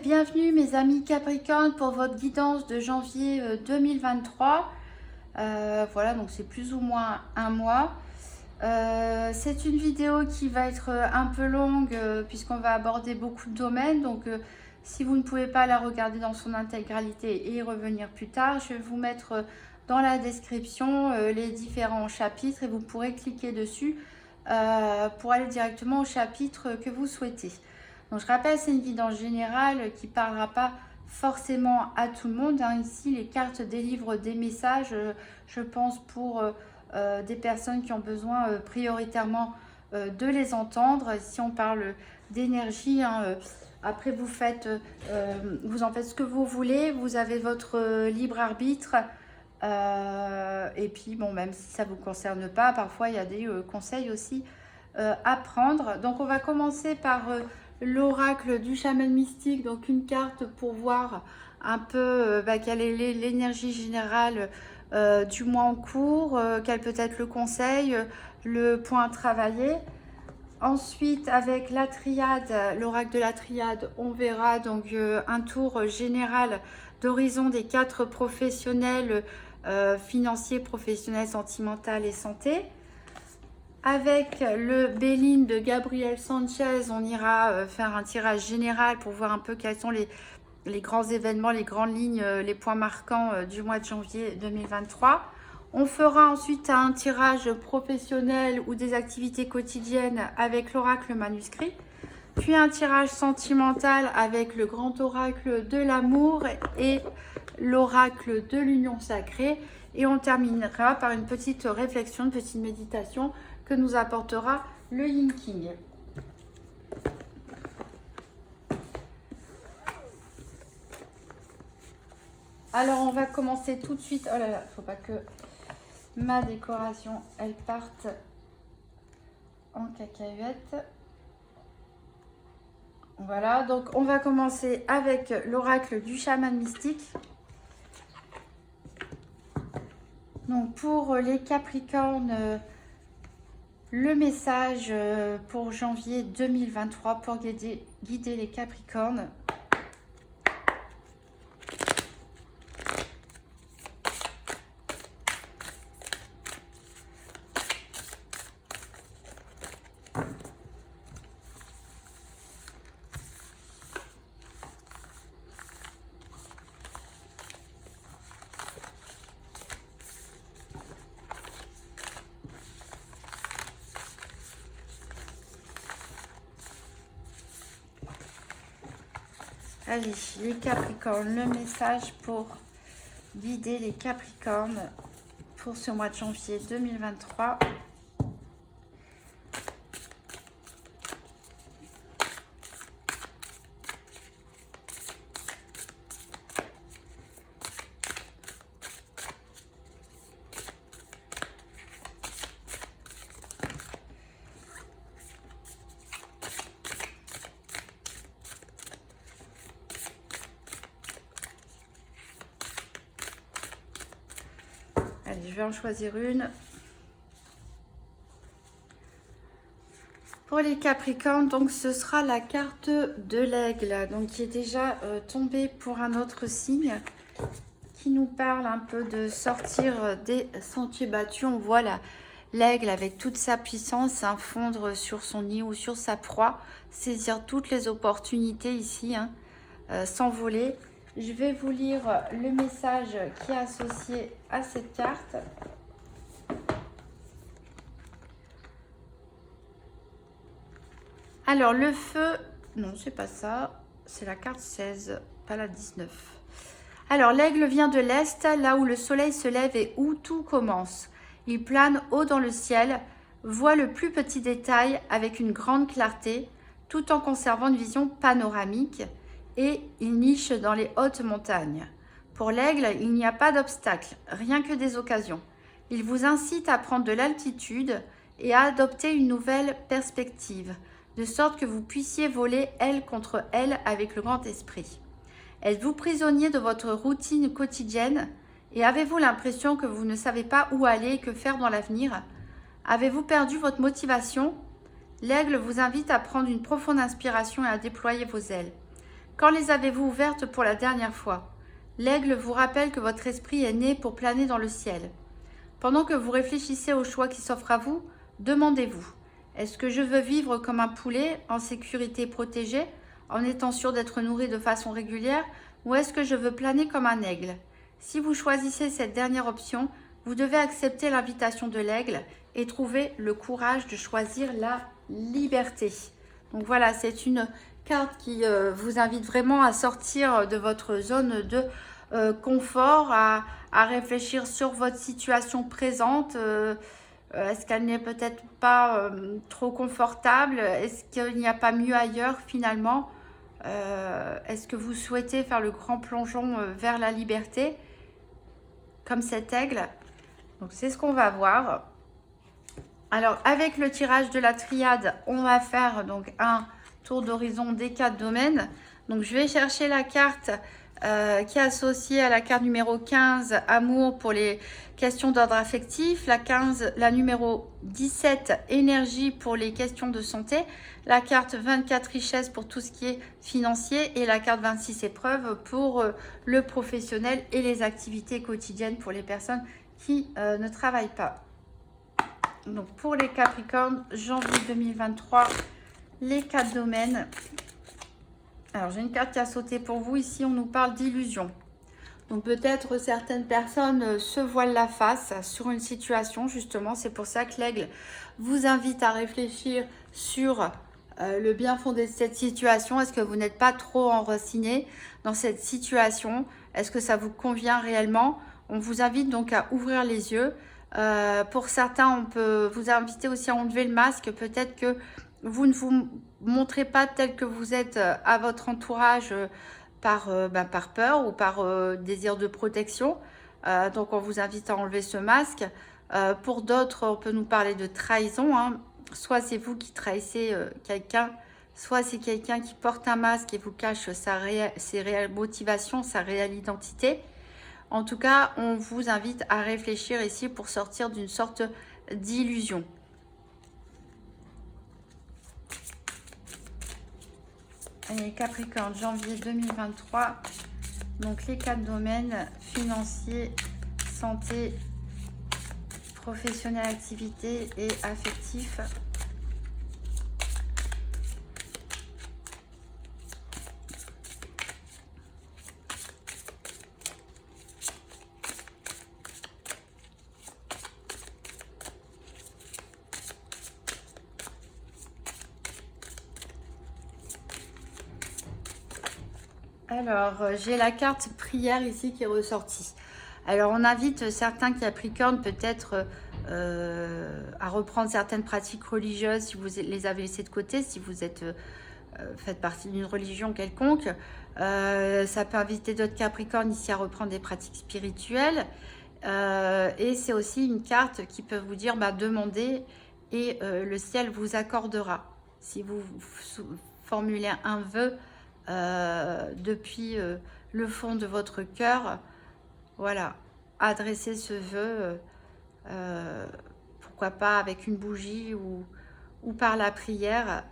bienvenue mes amis Capricorne pour votre guidance de janvier 2023. Voilà, donc c'est plus ou moins un mois. C'est une vidéo qui va être un peu longue puisqu'on va aborder beaucoup de domaines. Donc si vous ne pouvez pas la regarder dans son intégralité et y revenir plus tard, je vais vous mettre dans la description les différents chapitres et vous pourrez cliquer dessus pour aller directement au chapitre que vous souhaitez. Donc je rappelle, c'est une guidance générale qui ne parlera pas forcément à tout le monde. Ici, les cartes délivrent des messages, je pense, pour des personnes qui ont besoin prioritairement de les entendre. Si on parle d'énergie, après vous en faites ce que vous voulez, vous avez votre libre arbitre. Et puis, bon, même si ça ne vous concerne pas, parfois il y a des conseils aussi à prendre. Donc, on va commencer par l'oracle du chaman mystique, donc une carte pour voir un peu quelle est l'énergie générale du mois en cours, quel peut être le conseil, le point à travailler. Ensuite, avec la triade, l'oracle de la triade, on verra donc un tour général d'horizon des 4 professionnels financiers, professionnels, sentimental et santé. Avec le Béline de Gabriel Sanchez, on ira faire un tirage général pour voir un peu quels sont les grands événements, les grandes lignes, les points marquants du mois de janvier 2023. On fera ensuite un tirage professionnel ou des activités quotidiennes avec l'oracle manuscrit. Puis un tirage sentimental avec le grand oracle de l'amour et l'oracle de l'union sacrée. Et on terminera par une petite réflexion, une petite méditation que nous apportera le Yin King. Alors on va commencer tout de suite. Oh là là, faut pas que ma décoration elle parte en cacahuète. Voilà, donc on va commencer avec l'oracle du chaman mystique. Donc pour les Capricornes, le message pour janvier 2023 pour guider les Capricornes. Allez, les Capricornes, le message pour guider les Capricornes pour ce mois de janvier 2023. Allez, je vais en choisir une. Pour les Capricornes, donc ce sera la carte de l'aigle, donc qui est déjà tombée pour un autre signe, qui nous parle un peu de sortir des sentiers battus. On voit l'aigle avec toute sa puissance fondre sur son nid ou sur sa proie, saisir toutes les opportunités ici, s'envoler. Je vais vous lire le message qui est associé à cette carte. Alors, le feu... Non, c'est pas ça. C'est la carte 16, pas la 19. Alors, l'aigle vient de l'Est, là où le soleil se lève et où tout commence. Il plane haut dans le ciel, voit le plus petit détail avec une grande clarté, tout en conservant une vision panoramique. Et il niche dans les hautes montagnes. Pour l'aigle, il n'y a pas d'obstacle, rien que des occasions. Il vous incite à prendre de l'altitude et à adopter une nouvelle perspective, de sorte que vous puissiez voler aile contre aile avec le grand esprit. Êtes-vous prisonnier de votre routine quotidienne et avez-vous l'impression que vous ne savez pas où aller et que faire dans l'avenir? Avez-vous perdu votre motivation? L'aigle vous invite à prendre une profonde inspiration et à déployer vos ailes. Quand les avez-vous ouvertes pour la dernière fois? L'aigle vous rappelle que votre esprit est né pour planer dans le ciel. Pendant que vous réfléchissez au choix qui s'offre à vous, demandez-vous, est-ce que je veux vivre comme un poulet, en sécurité protégée, en étant sûr d'être nourri de façon régulière, ou est-ce que je veux planer comme un aigle? Si vous choisissez cette dernière option, vous devez accepter l'invitation de l'aigle et trouver le courage de choisir la liberté. Donc voilà, c'est une carte qui vous invite vraiment à sortir de votre zone de confort, à réfléchir sur votre situation présente. Est-ce qu'elle n'est peut-être pas trop confortable? Est-ce qu'il n'y a pas mieux ailleurs finalement? Est-ce que vous souhaitez faire le grand plongeon vers la liberté comme cet aigle? Donc c'est ce qu'on va voir. Alors avec le tirage de la triade, on va faire donc un tour d'horizon des 4 domaines. Donc je vais chercher la carte qui est associée à la carte numéro 15, amour pour les questions d'ordre affectif, la numéro 17, énergie pour les questions de santé, la carte 24, richesse pour tout ce qui est financier et la carte 26, épreuve pour le professionnel et les activités quotidiennes pour les personnes qui ne travaillent pas. Donc pour les Capricornes, janvier 2023, les 4 domaines. Alors j'ai une carte qui a sauté pour vous. Ici, on nous parle d'illusion. Donc peut-être certaines personnes se voilent la face sur une situation. Justement, c'est pour ça que l'aigle vous invite à réfléchir sur le bien fondé de cette situation. Est-ce que vous n'êtes pas trop enraciné dans cette situation? Est-ce que ça vous convient réellement? On vous invite donc à ouvrir les yeux. Pour certains, on peut vous inviter aussi à enlever le masque. Peut-être que vous ne vous montrez pas tel que vous êtes à votre entourage par peur ou par désir de protection. Donc, on vous invite à enlever ce masque. Pour d'autres, on peut nous parler de trahison. Hein. Soit c'est vous qui trahissez quelqu'un, soit c'est quelqu'un qui porte un masque et vous cache ses réelles motivations, sa réelle identité. En tout cas, on vous invite à réfléchir ici pour sortir d'une sorte d'illusion. Allez, Capricorne, janvier 2023. Donc, les 4 domaines, financier, santé, professionnel, activité et affectif. Alors, j'ai la carte prière ici qui est ressortie. Alors, on invite certains Capricornes peut-être à reprendre certaines pratiques religieuses si vous les avez laissées de côté, si vous êtes faites partie d'une religion quelconque. Ça peut inviter d'autres Capricornes ici à reprendre des pratiques spirituelles. Et c'est aussi une carte qui peut vous dire demandez et le ciel vous accordera. Si vous formulez un vœu depuis le fond de votre cœur, voilà, adressez ce vœu, pourquoi pas avec une bougie ou par la prière.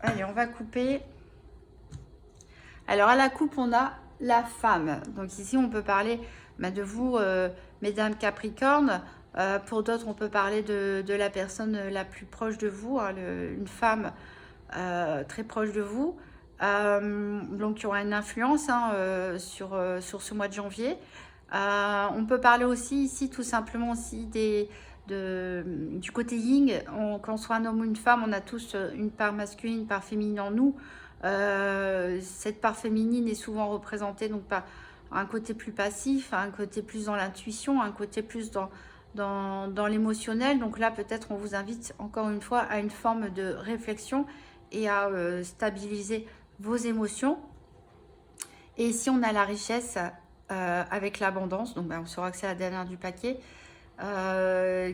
Allez, on va couper. Alors à la coupe, on a la femme. Donc ici, on peut parler de vous, mesdames Capricorne. Pour d'autres, on peut parler de la personne la plus proche de vous, hein, une femme très proche de vous. Donc qui aura une influence sur ce mois de janvier. On peut parler aussi ici tout simplement aussi du côté yin. Qu'on soit un homme ou une femme, on a tous une part masculine, une part féminine en nous. Cette part féminine est souvent représentée donc par un côté plus passif, un côté plus dans l'intuition, un côté plus dans l'émotionnel. Donc là, peut-être on vous invite encore une fois à une forme de réflexion et à stabiliser vos émotions. Et ici, on a la richesse avec l'abondance. Donc, on saura que c'est la dernière du paquet.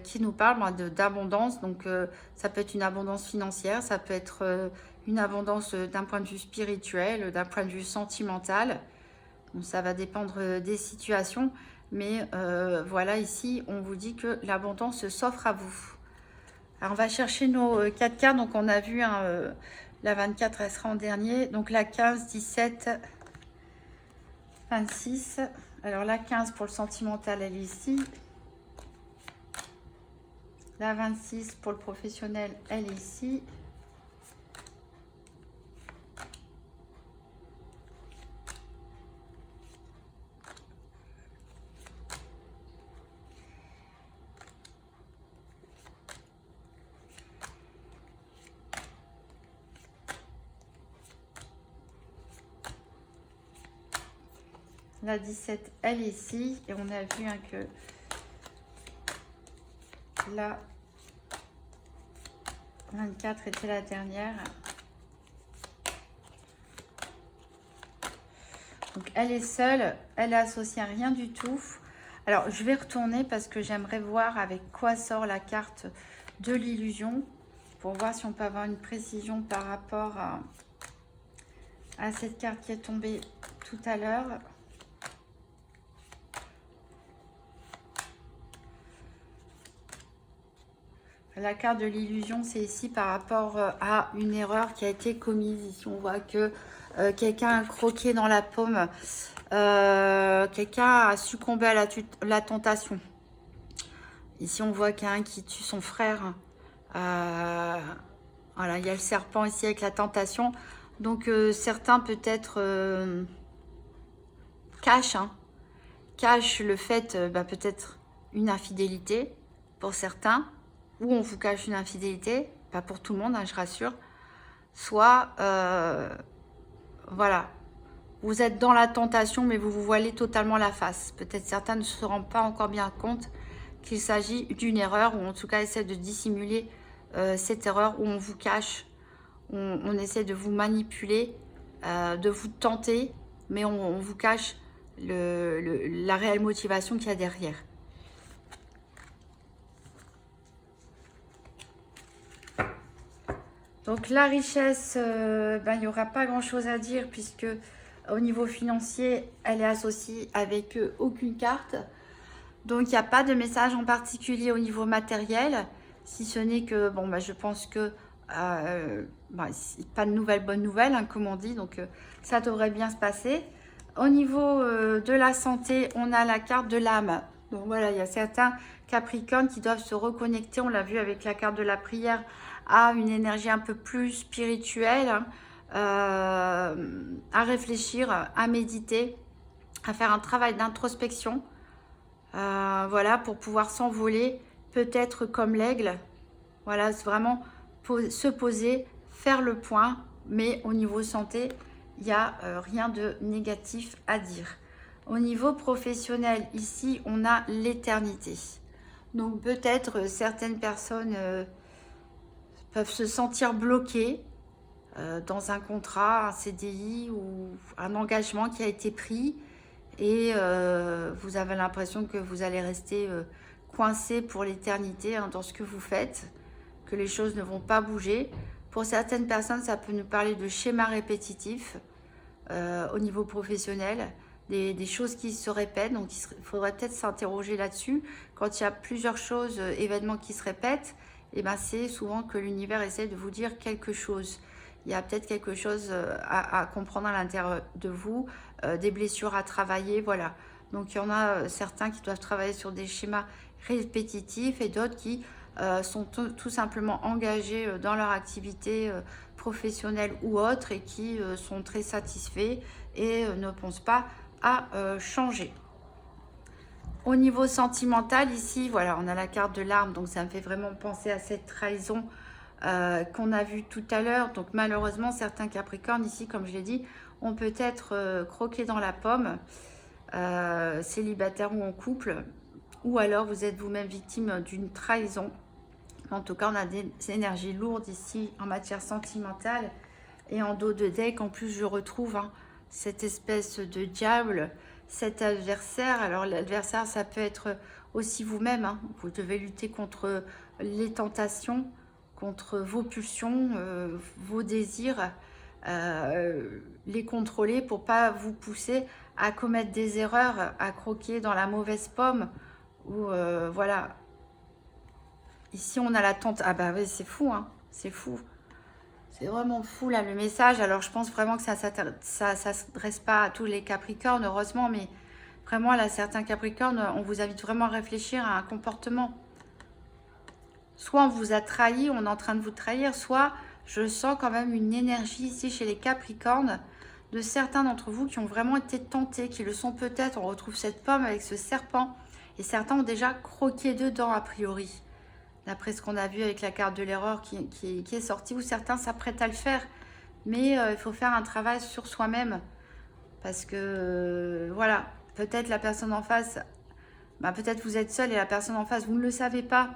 Qui nous parle d'abondance. Donc, ça peut être une abondance financière, ça peut être une abondance d'un point de vue spirituel, d'un point de vue sentimental. Donc, ça va dépendre des situations. Mais voilà, ici, on vous dit que l'abondance s'offre à vous. Alors, on va chercher nos 4 cartes. Donc, on a vu la 24, elle sera en dernier. Donc, la 15, 17, 26. Alors, la 15 pour le sentimental, elle est ici. La 26 pour le professionnel, elle est ici. La 17, elle est ici. Et on a vu que la 24 était la dernière. Donc, elle est seule. Elle est associée à rien du tout. Alors, je vais retourner parce que j'aimerais voir avec quoi sort la carte de l'illusion. Pour voir si on peut avoir une précision par rapport à cette carte qui est tombée tout à l'heure. La carte de l'illusion, c'est ici par rapport à une erreur qui a été commise. Ici, on voit que quelqu'un a croqué dans la paume. Quelqu'un a succombé à la tentation. Ici, on voit qu'il y a un qui tue son frère. Voilà, il y a le serpent ici avec la tentation. Donc, certains peut-être cachent le fait, peut-être une infidélité pour certains. Ou on vous cache une infidélité, pas pour tout le monde, je rassure. Soit, voilà, vous êtes dans la tentation, mais vous vous voilez totalement la face. Peut-être certains ne se rendent pas encore bien compte qu'il s'agit d'une erreur, ou en tout cas essaient de dissimuler cette erreur, où on vous cache, on essaie de vous manipuler, de vous tenter, mais on vous cache la réelle motivation qu'il y a derrière. Donc la richesse, il n'y aura pas grand chose à dire puisque au niveau financier, elle est associée avec aucune carte. Donc il n'y a pas de message en particulier au niveau matériel, si ce n'est que, je pense que pas de nouvelles bonnes nouvelles, comme on dit, donc ça devrait bien se passer. Au niveau de la santé, on a la carte de l'âme. Donc voilà, il y a certains Capricornes qui doivent se reconnecter, on l'a vu avec la carte de la prière, à une énergie un peu plus spirituelle, à réfléchir, à méditer, à faire un travail d'introspection, voilà, pour pouvoir s'envoler, peut-être comme l'aigle. Voilà, c'est vraiment se poser, faire le point, mais au niveau santé, il n'y a rien de négatif à dire. Au niveau professionnel, ici, on a l'éternité. Donc peut-être certaines personnes peuvent se sentir bloquées dans un contrat, un CDI ou un engagement qui a été pris et vous avez l'impression que vous allez rester coincé pour l'éternité dans ce que vous faites, que les choses ne vont pas bouger. Pour certaines personnes, ça peut nous parler de schémas répétitifs au niveau professionnel, des choses qui se répètent, donc il faudrait peut-être s'interroger là-dessus. Quand il y a plusieurs choses, événements qui se répètent, c'est souvent que l'univers essaie de vous dire quelque chose. Il y a peut-être quelque chose à comprendre à l'intérieur de vous, des blessures à travailler, voilà. Donc il y en a certains qui doivent travailler sur des schémas répétitifs et d'autres qui sont tout simplement engagés dans leur activité professionnelle ou autre et qui sont très satisfaits et ne pensent pas à changer. Au niveau sentimental, ici, voilà, on a la carte de l'arme, donc ça me fait vraiment penser à cette trahison qu'on a vue tout à l'heure. Donc malheureusement, certains Capricornes ici, comme je l'ai dit, ont peut-être croqué dans la pomme, célibataire ou en couple, ou alors vous êtes vous-même victime d'une trahison. En tout cas, on a des énergies lourdes ici en matière sentimentale. Et en dos de deck, en plus, je retrouve cette espèce de diable, cet adversaire. Alors, l'adversaire, ça peut être aussi vous-même. Vous devez lutter contre les tentations, contre vos pulsions, vos désirs. les contrôler pour pas vous pousser à commettre des erreurs, à croquer dans la mauvaise pomme. Ou voilà. Ici, on a la tente. Ah bah oui, c'est fou, hein. C'est fou. C'est vraiment fou, là, le message. Alors, je pense vraiment que ça s'adresse pas à tous les Capricornes, heureusement, mais vraiment, là, certains Capricornes, on vous invite vraiment à réfléchir à un comportement. Soit on vous a trahi, on est en train de vous trahir, soit je sens quand même une énergie ici chez les Capricornes de certains d'entre vous qui ont vraiment été tentés, qui le sont peut-être. On retrouve cette pomme avec ce serpent et certains ont déjà croqué dedans a priori. D'après ce qu'on a vu avec la carte de l'erreur qui est sortie, ou certains s'apprêtent à le faire. Mais il faut faire un travail sur soi-même. Parce que, voilà, peut-être la personne en face, bah, peut-être vous êtes seul et la personne en face, vous ne le savez pas.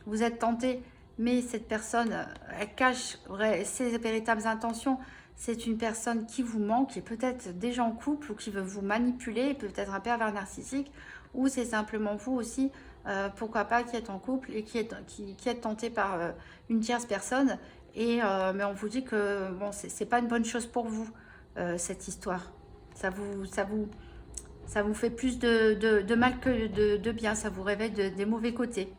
Vous êtes tenté, mais cette personne, elle cache ses véritables intentions. C'est une personne qui vous manque, qui est peut-être déjà en couple ou qui veut vous manipuler, peut-être un pervers narcissique, ou c'est simplement vous aussi, pourquoi pas, qui êtes en couple et qui êtes tenté par une tierce personne. Et, mais on vous dit que bon, c'est pas une bonne chose pour vous, cette histoire. Ça vous fait plus de mal que de bien, ça vous réveille des mauvais côtés.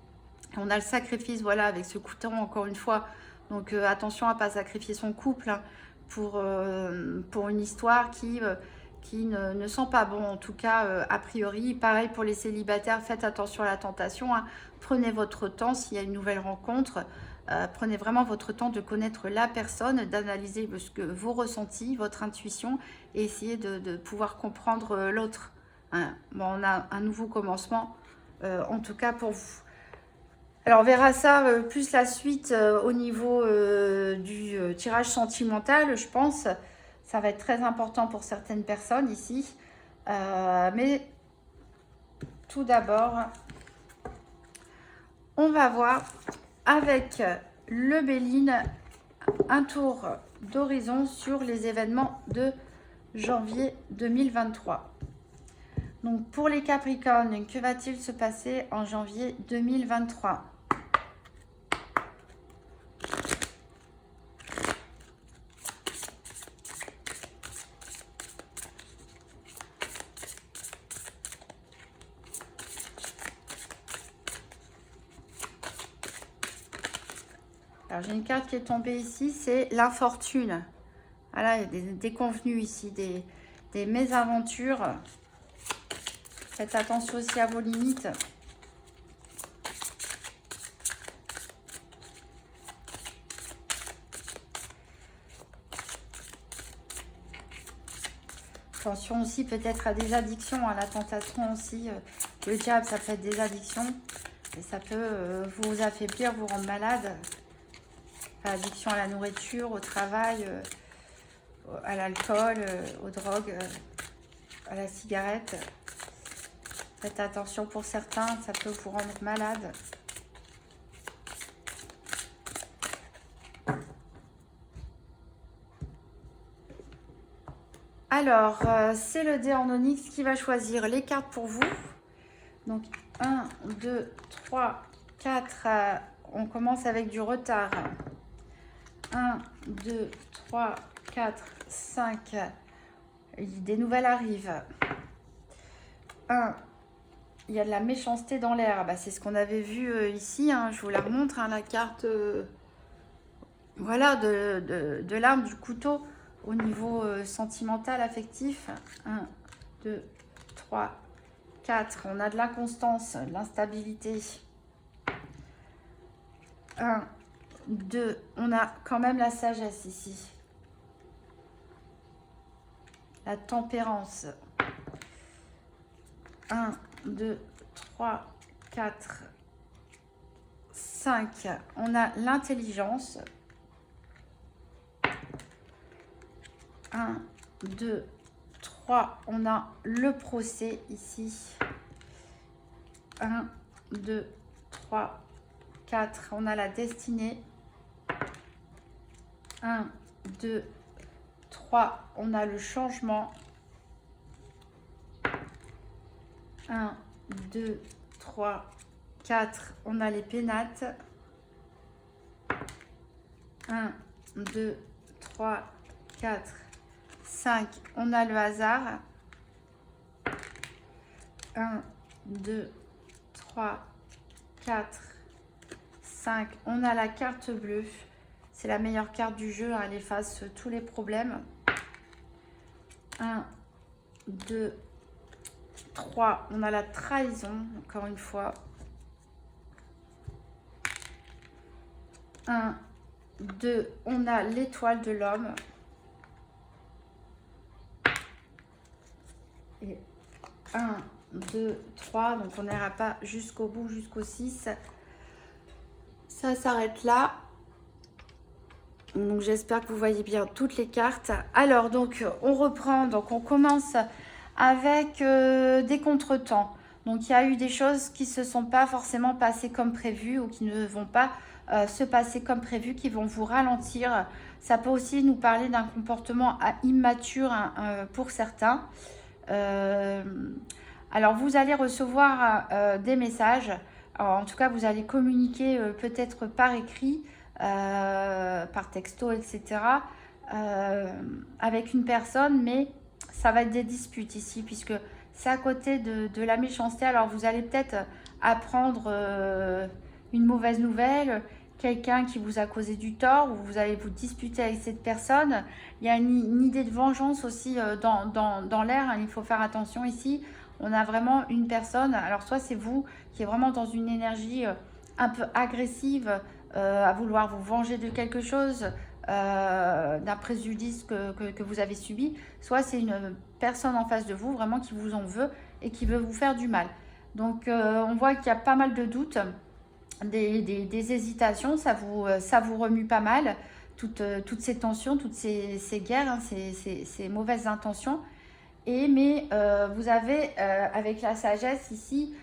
On a le sacrifice, voilà, avec ce couteau, encore une fois. Donc attention à ne pas sacrifier son couple hein, pour une histoire qui ne sent pas bon, en tout cas, a priori. Pareil pour les célibataires, faites attention à la tentation. Hein. Prenez votre temps s'il y a une nouvelle rencontre. Prenez vraiment votre temps de connaître la personne, d'analyser vos ressentis, votre intuition, et essayez de pouvoir comprendre l'autre. Hein. Bon, on a un nouveau commencement, en tout cas pour vous. Alors, on verra ça plus la suite au niveau du tirage sentimental, je pense. Ça va être très important pour certaines personnes ici. Mais tout d'abord, on va voir avec le Béline un tour d'horizon sur les événements de janvier 2023. Donc, pour les Capricornes, que va-t-il se passer en janvier 2023 ? Alors, j'ai une carte qui est tombée ici, c'est l'infortune. Voilà, il y a des déconvenues ici, des mésaventures. Faites attention aussi à vos limites. Attention aussi peut-être à des addictions, à la tentation aussi. Le diable, ça peut être des addictions. Et ça peut vous affaiblir, vous rendre malade. Addiction à la nourriture, au travail, à l'alcool, aux drogues, à la cigarette. Faites attention pour certains, ça peut vous rendre malade. Alors, c'est le dé en onyx qui va choisir les cartes pour vous. Donc, 1, 2, 3, 4. On commence avec du retard. 1, 2, 3, 4, 5. Des nouvelles arrivent. 1. Il y a de la méchanceté dans l'air. Bah, c'est ce qu'on avait vu ici. Hein. Je vous la remontre, hein, la carte voilà, de l'arme, du couteau au niveau sentimental, affectif. 1, 2, 3, 4. On a de l'inconstance, de l'instabilité. 1, 2. On a quand même la sagesse ici. La tempérance. 1, 2, 3, 4, 5. On a l'intelligence. 1, 2, 3. On a le procès ici. 1, 2, 3, 4. On a la destinée. 1, 2, 3. On a le changement. 1, 2, 3, 4. On a les pénates. 1, 2, 3, 4, 5. On a le hasard. 1, 2, 3, 4, 5. On a la carte bleue. C'est la meilleure carte du jeu. Elle efface tous les problèmes. 1, 2, 3. On a la trahison, encore une fois. 1, 2. On a l'étoile de l'homme. Et 1, 2, 3. Donc, on n'ira pas jusqu'au bout, jusqu'au 6. Ça s'arrête là. Donc, j'espère que vous voyez bien toutes les cartes. Alors, donc, on reprend. Donc, on commence avec des contretemps. Donc, il y a eu des choses qui ne se sont pas forcément passées comme prévu ou qui ne vont pas se passer comme prévu, qui vont vous ralentir. Ça peut aussi nous parler d'un comportement immature pour certains. Alors, vous allez recevoir des messages. Alors, en tout cas, vous allez communiquer peut-être par écrit, par texto, etc. Avec une personne, mais ça va être des disputes ici, puisque c'est à côté de la méchanceté. Alors, vous allez peut-être apprendre une mauvaise nouvelle, quelqu'un qui vous a causé du tort, ou vous allez vous disputer avec cette personne. Il y a une idée de vengeance aussi dans l'air, hein. Il faut faire attention ici. On a vraiment une personne, alors soit c'est vous qui est vraiment dans une énergie un peu agressive, à vouloir vous venger de quelque chose, d'un préjudice que vous avez subi, soit c'est une personne en face de vous vraiment qui vous en veut et qui veut vous faire du mal. Donc on voit qu'il y a pas mal de doutes, des hésitations, ça vous remue pas mal, toutes ces tensions, toutes ces guerres, hein, ces mauvaises intentions. Mais vous avez, avec la sagesse ici,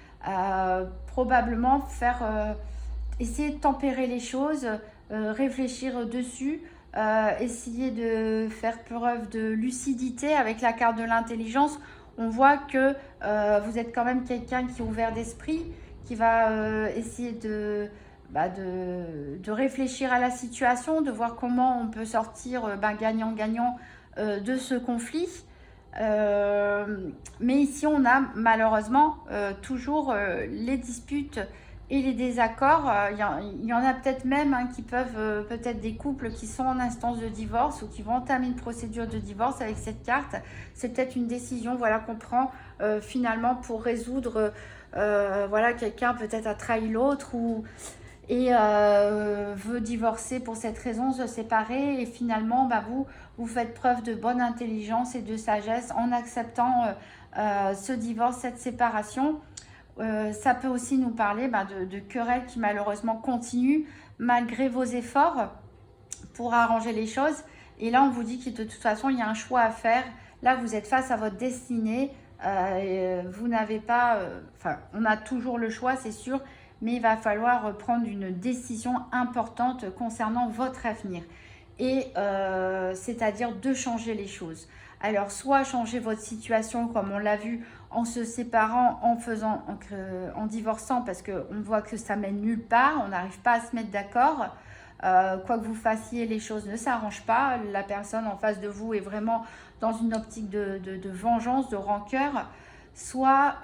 probablement essayer de tempérer les choses, réfléchir dessus, essayer de faire preuve de lucidité avec la carte de l'intelligence. On voit que vous êtes quand même quelqu'un qui est ouvert d'esprit, qui va essayer de réfléchir à la situation, de voir comment on peut sortir gagnant-gagnant de ce conflit. Mais ici on a malheureusement toujours les disputes et les désaccords. Il y en a peut-être même qui peuvent, peut-être des couples qui sont en instance de divorce ou qui vont entamer une procédure de divorce avec cette carte. C'est peut-être une décision, voilà, qu'on prend finalement pour résoudre, voilà, quelqu'un peut-être a trahi l'autre et veut divorcer pour cette raison, se séparer, et finalement vous faites preuve de bonne intelligence et de sagesse en acceptant ce divorce, cette séparation. Ça peut aussi nous parler de querelles qui malheureusement continuent malgré vos efforts pour arranger les choses. Et là on vous dit que de toute façon il y a un choix à faire. Là vous êtes face à votre destinée, vous n'avez pas, on a toujours le choix, c'est sûr, mais il va falloir prendre une décision importante concernant votre avenir. Et c'est-à-dire de changer les choses. Alors, soit changer votre situation comme on l'a vu en se séparant, en divorçant, parce qu'on voit que ça mène nulle part, on n'arrive pas à se mettre d'accord. Quoi que vous fassiez, les choses ne s'arrangent pas. La personne en face de vous est vraiment dans une optique de vengeance, de rancœur. Soit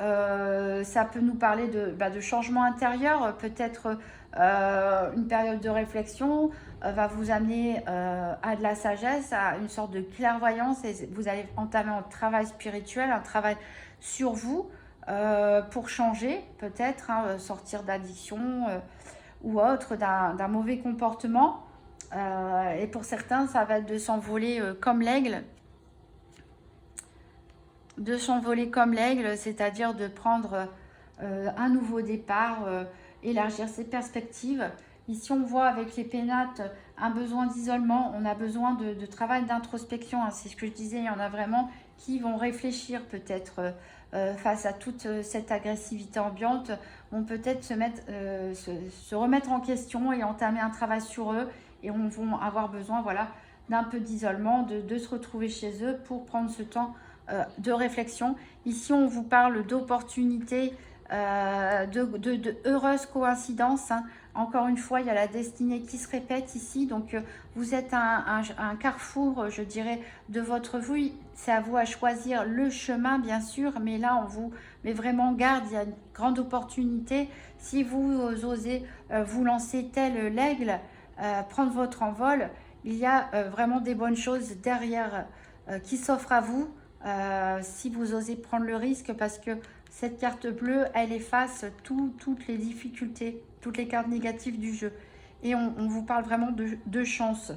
ça peut nous parler de changement intérieur, peut-être une période de réflexion va vous amener à de la sagesse, à une sorte de clairvoyance, et vous allez entamer un travail spirituel, un travail sur vous pour changer, peut-être, sortir d'addiction ou autre, d'un mauvais comportement. Et pour certains, ça va être de s'envoler comme l'aigle. De s'envoler comme l'aigle, c'est-à-dire de prendre un nouveau départ, élargir ses perspectives. Ici, on voit avec les pénates un besoin d'isolement, on a besoin de travail d'introspection, c'est ce que je disais, il y en a vraiment qui vont réfléchir peut-être face à toute cette agressivité ambiante, vont peut-être se remettre en question et entamer un travail sur eux, et on vont avoir besoin, voilà, d'un peu d'isolement, de se retrouver chez eux pour prendre ce temps de réflexion. Ici, on vous parle d'opportunités, de heureuses coïncidences, Encore une fois, il y a la destinée qui se répète ici. Donc, vous êtes un carrefour, je dirais, de votre vie. C'est à vous à choisir le chemin, bien sûr. Mais là, on vous met vraiment en garde. Il y a une grande opportunité. Si vous osez vous lancer tel l'aigle, prendre votre envol, il y a vraiment des bonnes choses derrière qui s'offrent à vous. Si vous osez prendre le risque, parce que cette carte bleue, elle efface toutes les difficultés, toutes les cartes négatives du jeu. Et on vous parle vraiment de chance.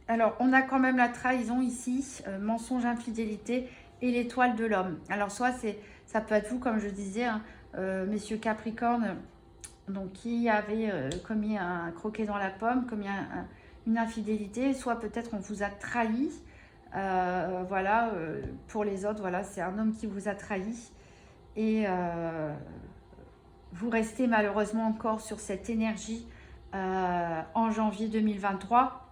Alors, on a quand même la trahison ici, mensonge, infidélité et l'étoile de l'homme. Alors, soit ça peut être vous, comme je disais, hein, messieurs Capricorne, donc qui avait commis un croquet dans la pomme, commis une infidélité, soit peut-être on vous a trahi. Voilà, pour les autres, voilà, c'est un homme qui vous a trahi. Et vous restez malheureusement encore sur cette énergie en janvier 2023,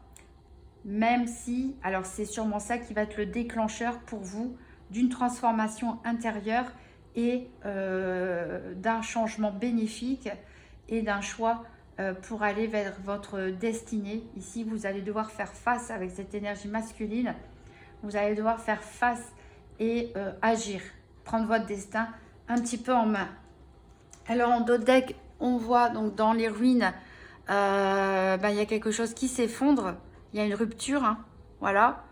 même si, alors c'est sûrement ça qui va être le déclencheur pour vous d'une transformation intérieure et d'un changement bénéfique et d'un choix pour aller vers votre destinée. Ici, vous allez devoir faire face avec cette énergie masculine. Vous allez devoir faire face et agir, prendre votre destin un petit peu en main. Alors en dos de deck, on voit donc dans les ruines, il y a quelque chose qui s'effondre. Il y a une rupture, hein, voilà,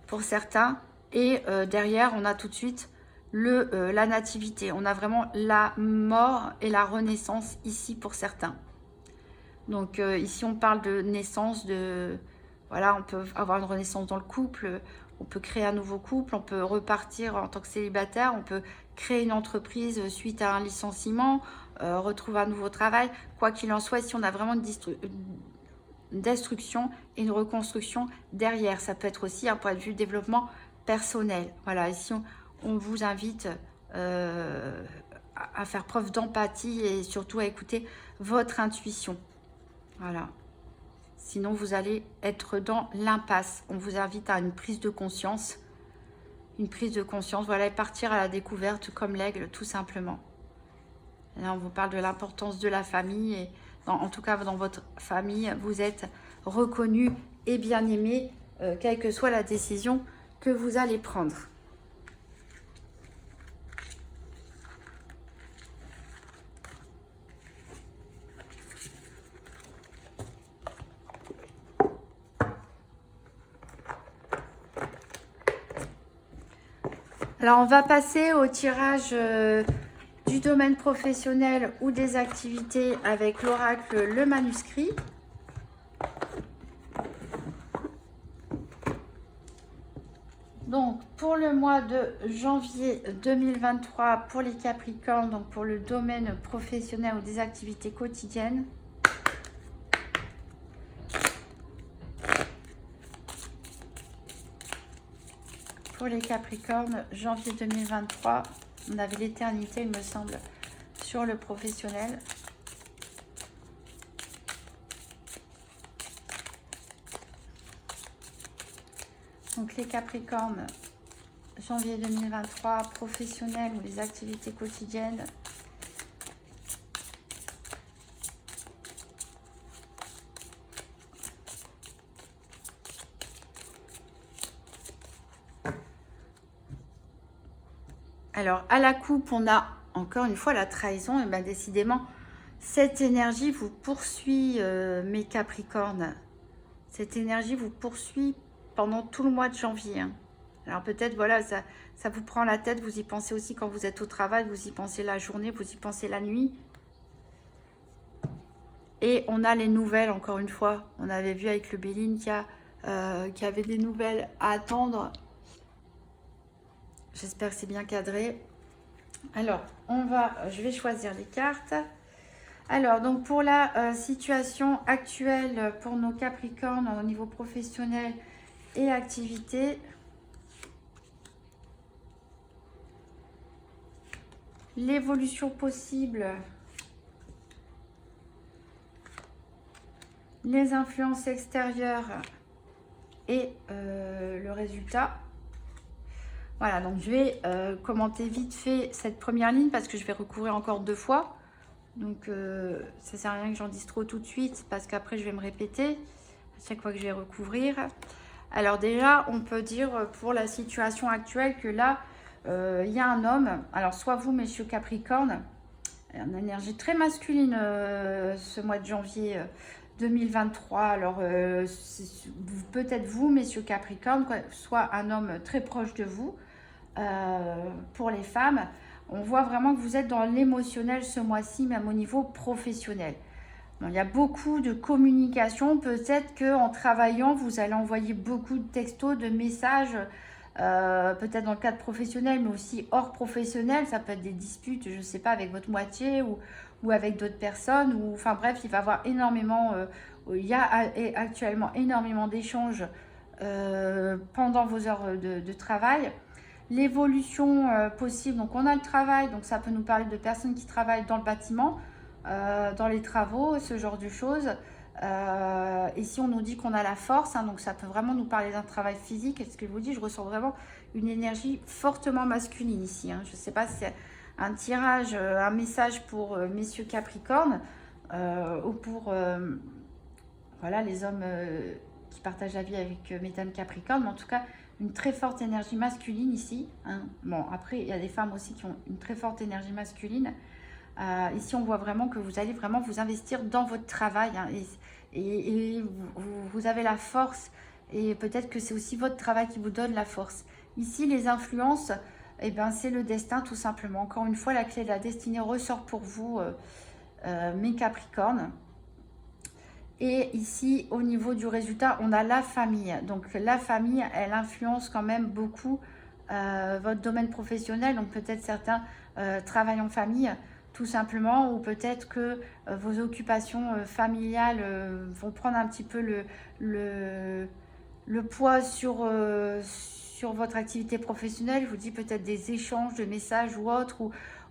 pour certains. Et derrière, on a tout de suite la nativité. On a vraiment la mort et la renaissance ici pour certains. Donc ici, on parle de naissance, voilà, on peut avoir une renaissance dans le couple. On peut créer un nouveau couple, on peut repartir en tant que célibataire, on peut créer une entreprise suite à un licenciement, retrouver un nouveau travail. Quoi qu'il en soit, ici on a vraiment une destruction et une reconstruction derrière. Ça peut être aussi un point de vue développement personnel. Voilà, ici on vous invite à faire preuve d'empathie et surtout à écouter votre intuition. Voilà. Sinon, vous allez être dans l'impasse. On vous invite à une prise de conscience. Une prise de conscience, voilà, et partir à la découverte comme l'aigle, tout simplement. Là, on vous parle de l'importance de la famille. Et en tout cas, dans votre famille, vous êtes reconnu et bien aimé, quelle que soit la décision que vous allez prendre. Alors, on va passer au tirage du domaine professionnel ou des activités avec l'oracle Le Manuscrit. Donc, pour le mois de janvier 2023, pour les Capricornes, donc pour le domaine professionnel ou des activités quotidiennes. Pour les Capricornes, janvier 2023, on avait l'éternité, il me semble, sur le professionnel. Donc les Capricornes, janvier 2023, professionnel ou les activités quotidiennes. Alors, à la coupe, on a encore une fois la trahison. Et bien, décidément, cette énergie vous poursuit, mes Capricornes. Cette énergie vous poursuit pendant tout le mois de janvier. Hein. Alors, peut-être, voilà, ça vous prend la tête. Vous y pensez aussi quand vous êtes au travail. Vous y pensez la journée, vous y pensez la nuit. Et on a les nouvelles, encore une fois. On avait vu avec le Béline qu'il y avait des nouvelles à attendre. J'espère que c'est bien cadré. Alors, je vais choisir les cartes. Alors, donc pour la situation actuelle pour nos Capricornes au niveau professionnel et activité. L'évolution possible. Les influences extérieures et le résultat. Voilà, donc je vais commenter vite fait cette première ligne parce que je vais recourir encore 2 fois. Donc, ça sert à rien que j'en dise trop tout de suite parce qu'après, je vais me répéter à chaque fois que je vais recouvrir. Alors déjà, on peut dire pour la situation actuelle que là, il y a un homme. Alors, soit vous, messieurs Capricorne, une énergie très masculine ce mois de janvier 2023. Alors, peut-être vous, messieurs Capricorne, soit un homme très proche de vous. Pour les femmes, on voit vraiment que vous êtes dans l'émotionnel ce mois-ci, même au niveau professionnel. Bon, il y a beaucoup de communication. Peut-être qu'en travaillant, vous allez envoyer beaucoup de textos, de messages, peut-être dans le cadre professionnel, mais aussi hors professionnel. Ça peut être des disputes, je ne sais pas, avec votre moitié ou avec d'autres personnes. Ou, enfin bref, il va y avoir énormément, il y a actuellement énormément d'échanges pendant vos heures de travail. L'évolution possible, donc on a le travail, donc ça peut nous parler de personnes qui travaillent dans le bâtiment, dans les travaux, ce genre de choses. Ici on nous dit qu'on a la force, hein, donc ça peut vraiment nous parler d'un travail physique. Et ce que je vous dis, je ressens vraiment une énergie fortement masculine ici, hein. Je ne sais pas si c'est un tirage, un message pour messieurs Capricorne ou pour voilà, les hommes qui partagent la vie avec mesdames Capricorne, mais en tout cas une très forte énergie masculine ici, hein. Bon, après, il y a des femmes aussi qui ont une très forte énergie masculine. Ici, on voit vraiment que vous allez vraiment vous investir dans votre travail, hein, et vous avez la force, et peut-être que c'est aussi votre travail qui vous donne la force. Ici, les influences, eh ben, c'est le destin tout simplement. Encore une fois, la clé de la destinée ressort pour vous, mes Capricornes. Et ici, au niveau du résultat, on a la famille. Donc, la famille, elle influence quand même beaucoup votre domaine professionnel. Donc, peut-être certains travaillent en famille, tout simplement. Ou peut-être que vos occupations familiales vont prendre un petit peu le poids sur votre activité professionnelle. Je vous dis peut-être des échanges de messages ou autres.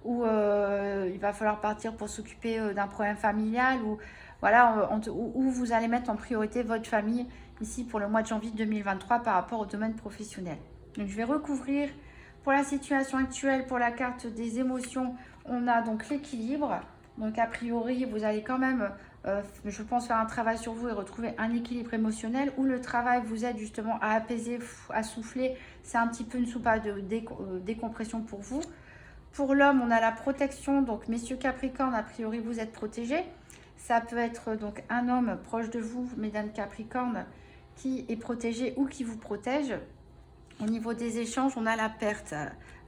Ou il va falloir partir pour s'occuper d'un problème familial. Ou voilà, où vous allez mettre en priorité votre famille ici pour le mois de janvier 2023 par rapport au domaine professionnel. Donc je vais recouvrir pour la situation actuelle, pour la carte des émotions, on a donc l'équilibre. Donc a priori, vous allez quand même, je pense, faire un travail sur vous et retrouver un équilibre émotionnel où le travail vous aide justement à apaiser, à souffler. C'est un petit peu une soupape de décompression pour vous. Pour l'homme, on a la protection. Donc messieurs Capricorne, a priori, vous êtes protégés. Ça peut être donc un homme proche de vous, mesdames Capricorne, qui est protégé ou qui vous protège. Au niveau des échanges, on a la perte.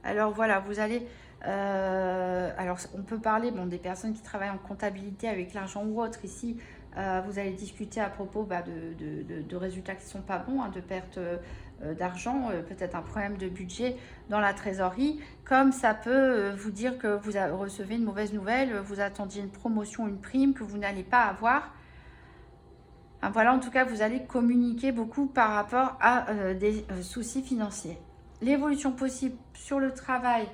Alors voilà, vous allez... alors on peut parler des personnes qui travaillent en comptabilité avec l'argent ou autre. Ici, vous allez discuter à propos de résultats qui ne sont pas bons, hein, de perte d'argent, peut-être un problème de budget dans la trésorerie, comme ça peut vous dire que vous recevez une mauvaise nouvelle, vous attendiez une promotion, une prime que vous n'allez pas avoir. Enfin, voilà, en tout cas, vous allez communiquer beaucoup par rapport à des soucis financiers. L'évolution possible sur le travail,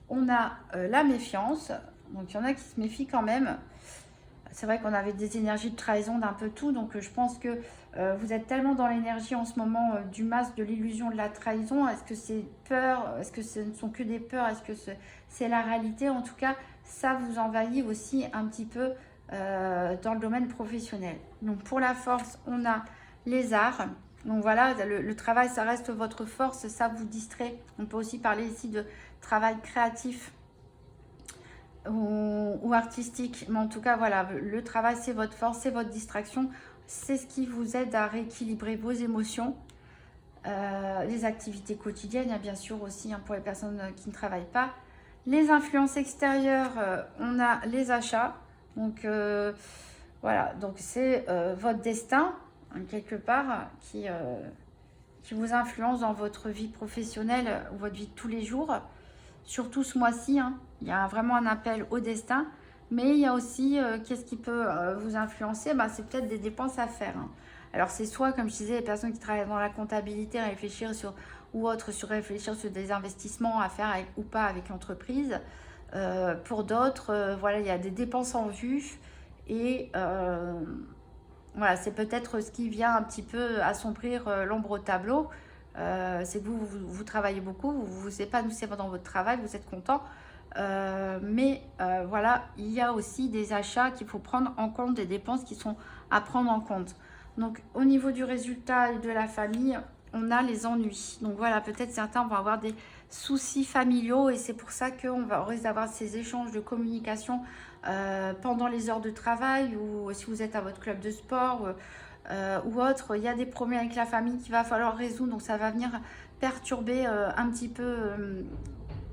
on a la méfiance. Donc, il y en a qui se méfient quand même. C'est vrai qu'on avait des énergies de trahison d'un peu tout. Donc, je pense que vous êtes tellement dans l'énergie en ce moment du masque, de l'illusion, de la trahison. Est-ce que c'est peur? Est-ce que ce ne sont que des peurs? Est-ce que c'est la réalité? En tout cas, ça vous envahit aussi un petit peu dans le domaine professionnel. Donc, pour la force, on a les arts. Donc voilà, le travail, ça reste votre force, ça vous distrait. On peut aussi parler ici de travail créatif ou artistique. Mais en tout cas, voilà, le travail, c'est votre force, c'est votre distraction. C'est ce qui vous aide à rééquilibrer vos émotions. Les activités quotidiennes, bien sûr aussi, hein, pour les personnes qui ne travaillent pas. Les influences extérieures, on a les achats. Donc voilà, donc c'est votre destin, quelque part, qui vous influence dans votre vie professionnelle ou votre vie de tous les jours. Surtout ce mois-ci, hein, il y a vraiment un appel au destin. Mais il y a aussi, qu'est-ce qui peut vous influencer? C'est peut-être des dépenses à faire, hein. Alors c'est soit, comme je disais, les personnes qui travaillent dans la comptabilité, réfléchir sur, ou autres, réfléchir sur des investissements à faire ou pas avec l'entreprise. Pour d'autres, voilà, il y a des dépenses en vue. Et voilà, c'est peut-être ce qui vient un petit peu assombrir l'ombre au tableau. C'est que vous travaillez beaucoup, vous vous épanouissez dans votre travail, vous êtes content. Voilà, il y a aussi des achats qu'il faut prendre en compte, des dépenses qui sont à prendre en compte. Donc au niveau du résultat et de la famille, on a les ennuis. Donc voilà, peut-être certains vont avoir des soucis familiaux et c'est pour ça on risque d'avoir ces échanges de communication pendant les heures de travail ou si vous êtes à votre club de sport ou autre. Il y a des problèmes avec la famille qu'il va falloir résoudre, donc ça va venir perturber un petit peu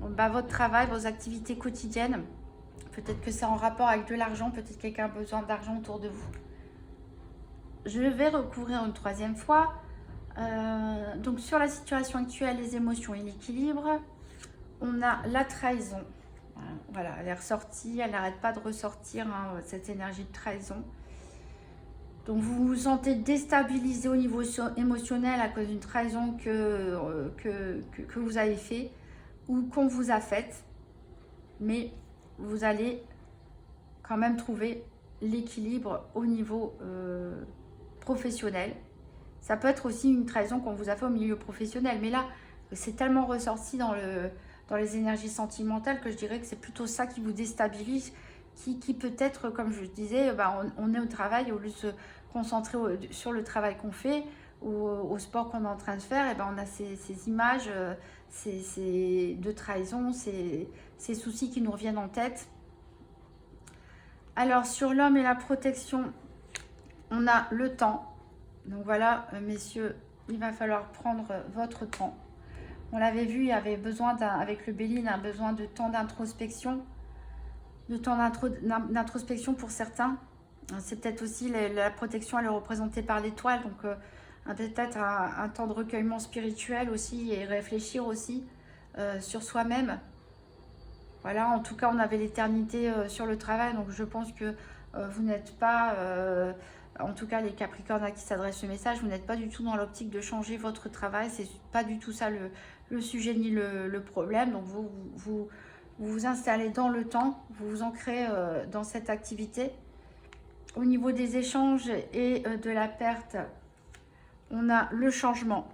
votre travail, vos activités quotidiennes. Peut-être que c'est en rapport avec de l'argent, peut-être que quelqu'un a besoin d'argent autour de vous. Je vais recouvrir une troisième fois. Donc sur la situation actuelle, les émotions et l'équilibre, on a la trahison. Voilà, elle est ressortie, elle n'arrête pas de ressortir, hein, cette énergie de trahison. Donc vous vous sentez déstabilisé au niveau émotionnel à cause d'une trahison que vous avez fait ou qu'on vous a faite. Mais vous allez quand même trouver l'équilibre au niveau professionnel. Ça peut être aussi une trahison qu'on vous a fait au milieu professionnel. Mais là, c'est tellement ressorti dans les énergies sentimentales que je dirais que c'est plutôt ça qui vous déstabilise, qui peut-être, comme je disais, on est au travail, au lieu de se concentrer sur le travail qu'on fait ou au sport qu'on est en train de faire, et on a ces images de trahison, ces soucis qui nous reviennent en tête. Alors, sur l'homme et la protection, on a le temps. Donc voilà, messieurs, il va falloir prendre votre temps. On l'avait vu, il y avait besoin, avec le Bélier, il a besoin de temps d'introspection. De temps d'introspection pour certains. C'est peut-être aussi la protection, elle est représentée par l'étoile. Donc peut-être un temps de recueillement spirituel aussi et réfléchir aussi sur soi-même. Voilà, en tout cas, on avait l'éternité sur le travail. Donc je pense que vous n'êtes pas... en tout cas, les Capricornes à qui s'adresse ce message, vous n'êtes pas du tout dans l'optique de changer votre travail. C'est pas du tout ça le sujet ni le problème. Donc, vous vous installez dans le temps, vous vous ancrez dans cette activité. Au niveau des échanges et de la perte, on a le changement.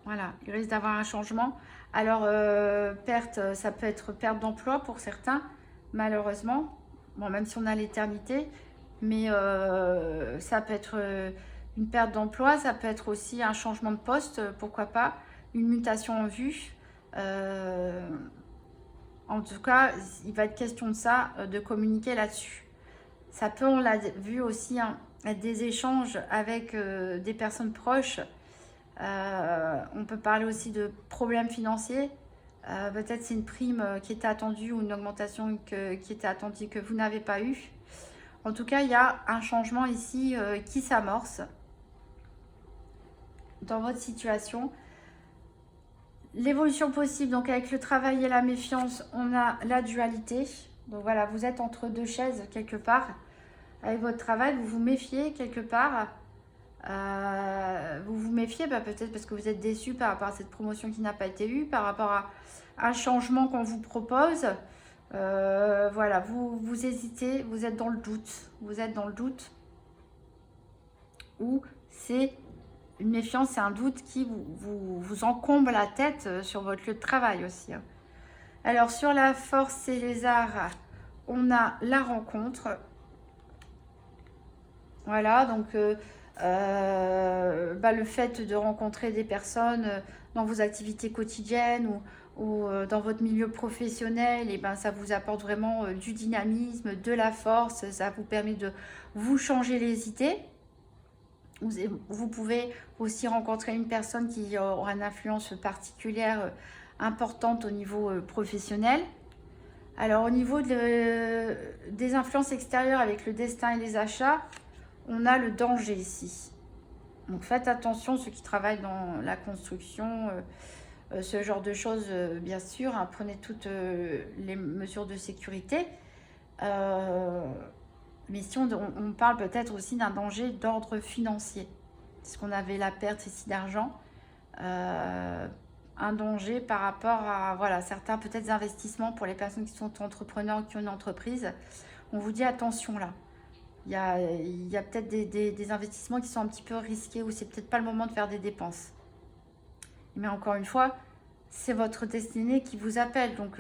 Voilà, il risque d'avoir un changement. Alors, perte, ça peut être perte d'emploi pour certains, malheureusement. Bon, même si on a l'éternité. Mais ça peut être une perte d'emploi, ça peut être aussi un changement de poste, pourquoi pas, une mutation en vue. En tout cas, il va être question de ça, de communiquer là-dessus. Ça peut, on l'a vu aussi, hein, être des échanges avec des personnes proches. On peut parler aussi de problèmes financiers. Peut-être c'est une prime qui était attendue ou une augmentation qui était attendue que vous n'avez pas eu. En tout cas, il y a un changement ici qui s'amorce dans votre situation. L'évolution possible, donc avec le travail et la méfiance, on a la dualité. Donc voilà, vous êtes entre deux chaises quelque part. Avec votre travail, vous vous méfiez quelque part. Vous vous méfiez peut-être parce que vous êtes déçu par rapport à cette promotion qui n'a pas été eue, par rapport à un changement qu'on vous propose. Voilà, vous hésitez, vous êtes dans le doute. Vous êtes dans le doute. Ou c'est une méfiance, c'est un doute qui vous encombre la tête sur votre lieu de travail aussi. Alors, sur la force et les arts, on a la rencontre. Voilà, donc le fait de rencontrer des personnes dans vos activités quotidiennes ou dans votre milieu professionnel, et ça vous apporte vraiment du dynamisme, de la force, ça vous permet de vous changer les idées. Vous pouvez aussi rencontrer une personne qui aura une influence particulière importante au niveau professionnel. Alors au niveau des influences extérieures avec le destin et les achats, on a le danger ici. Donc faites attention, ceux qui travaillent dans la construction, ce genre de choses, bien sûr, hein, prenez toutes les mesures de sécurité. Mais si on parle peut-être aussi d'un danger d'ordre financier, parce qu'on avait la perte ici d'argent, un danger par rapport à voilà, certains peut-être investissements pour les personnes qui sont entrepreneurs, qui ont une entreprise. On vous dit attention là. Il y a peut-être des investissements qui sont un petit peu risqués ou c'est peut-être pas le moment de faire des dépenses. Mais encore une fois, c'est votre destinée qui vous appelle. Donc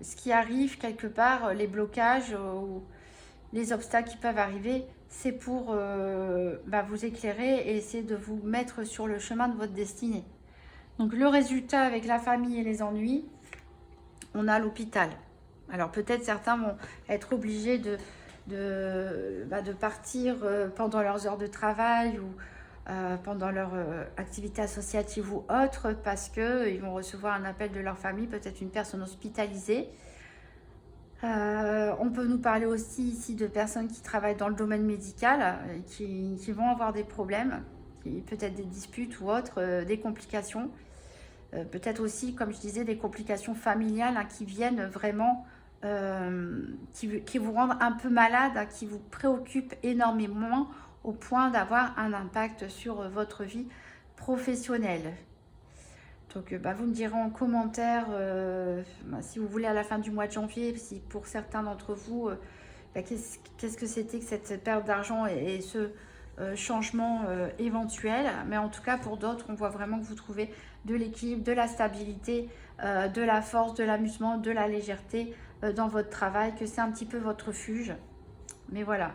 ce qui arrive quelque part, les blocages ou les obstacles qui peuvent arriver, c'est pour vous éclairer et essayer de vous mettre sur le chemin de votre destinée. Donc le résultat avec la famille et les ennuis, on a l'hôpital. Alors peut-être certains vont être obligés de partir pendant leurs heures de travail ou pendant leur activité associative ou autre, parce qu'ils vont recevoir un appel de leur famille, peut-être une personne hospitalisée. On peut nous parler aussi ici de personnes qui travaillent dans le domaine médical, qui vont avoir des problèmes, peut-être des disputes ou autres, des complications. Peut-être aussi, comme je disais, des complications familiales qui viennent vraiment, qui vous rendent un peu malade, qui vous préoccupent énormément au point d'avoir un impact sur votre vie professionnelle. Donc vous me direz en commentaire si vous voulez à la fin du mois de janvier, si pour certains d'entre vous, qu'est-ce que c'était que cette perte d'argent et ce changement éventuel. Mais en tout cas pour d'autres, on voit vraiment que vous trouvez de l'équilibre, de la stabilité, de la force, de l'amusement, de la légèreté dans votre travail, que c'est un petit peu votre refuge. Mais voilà.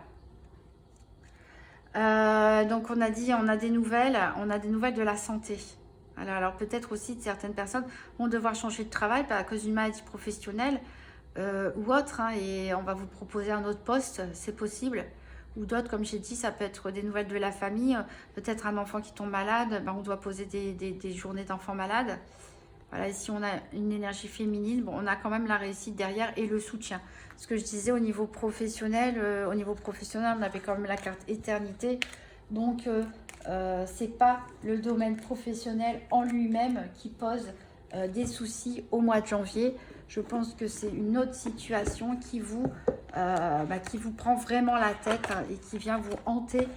Donc on a dit, on a des nouvelles de la santé. Alors peut-être aussi que certaines personnes vont devoir changer de travail à cause d'une maladie professionnelle ou autre, et on va vous proposer un autre poste, c'est possible. Ou d'autres, comme j'ai dit, ça peut être des nouvelles de la famille, peut-être un enfant qui tombe malade, on doit poser des journées d'enfants malades. Voilà, ici on a une énergie féminine, on a quand même la réussite derrière et le soutien. Ce que je disais au niveau professionnel, on avait quand même la carte éternité. Donc c'est pas le domaine professionnel en lui-même qui pose des soucis au mois de janvier. Je pense que c'est une autre situation qui vous prend vraiment la tête et qui vient vous hanter,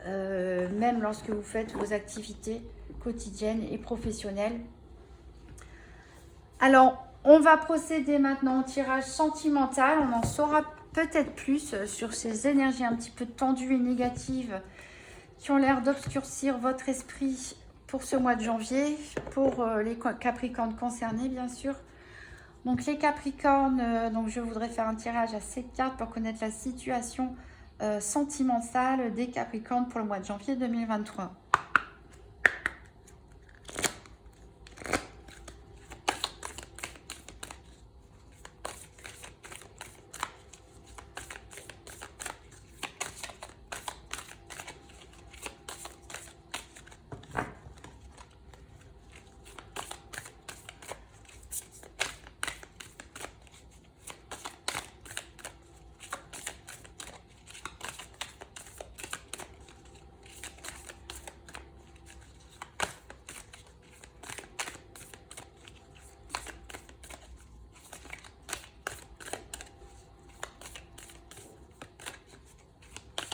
même lorsque vous faites vos activités quotidiennes et professionnelles. Alors, on va procéder maintenant au tirage sentimental. On en saura peut-être plus sur ces énergies un petit peu tendues et négatives qui ont l'air d'obscurcir votre esprit pour ce mois de janvier, pour les Capricornes concernés, bien sûr. Donc, les Capricornes, je voudrais faire un tirage à 7 cartes pour connaître la situation sentimentale des Capricornes pour le mois de janvier 2023.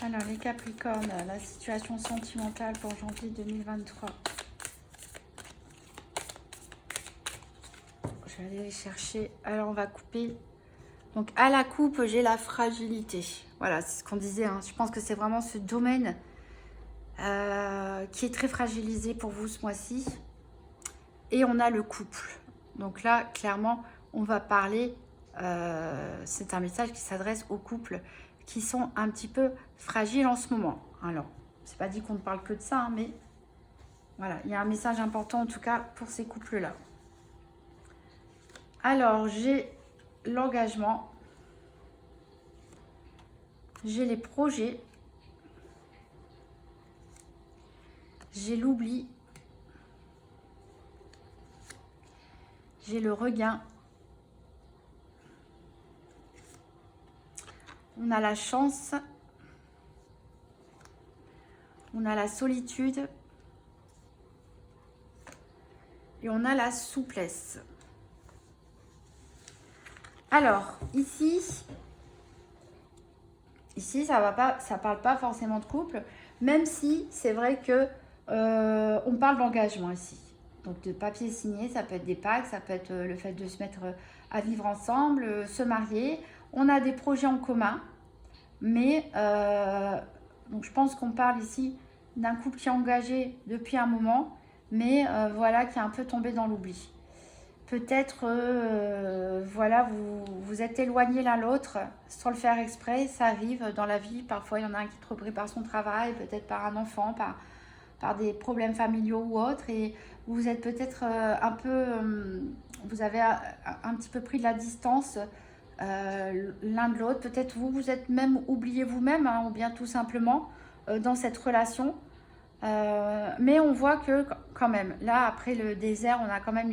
Alors les Capricornes, la situation sentimentale pour janvier 2023. Je vais aller les chercher. Alors on va couper. Donc à la coupe, j'ai la fragilité. Voilà, c'est ce qu'on disait. Je pense que c'est vraiment ce domaine qui est très fragilisé pour vous ce mois-ci. Et on a le couple. Donc là, clairement, on va parler. C'est un message qui s'adresse aux couples qui sont un petit peu fragiles en ce moment. Alors, c'est pas dit qu'on ne parle que de ça, mais voilà, il y a un message important en tout cas pour ces couples-là. Alors, j'ai l'engagement, j'ai les projets, j'ai l'oubli, j'ai le regain, on a la chance, on a la solitude et on a la souplesse. Alors, ici ça parle pas forcément de couple, même si c'est vrai que on parle d'engagement ici. Donc de papier signé, ça peut être des pactes, ça peut être le fait de se mettre à vivre ensemble, se marier. On a des projets en commun, mais donc je pense qu'on parle ici d'un couple qui est engagé depuis un moment, mais voilà, qui est un peu tombé dans l'oubli. peut-être, voilà, vous êtes éloignés l'un l'autre sans le faire exprès. Ça arrive dans la vie. Parfois, il y en a un qui est trop pris par son travail, peut-être par un enfant, par des problèmes familiaux ou autres. Et vous êtes peut-être un peu, vous avez un petit peu pris de la distance l'un de l'autre. Peut-être vous êtes même oublié vous-même, hein, ou bien tout simplement dans cette relation. Mais on voit que quand même, là, après le désert, on a quand même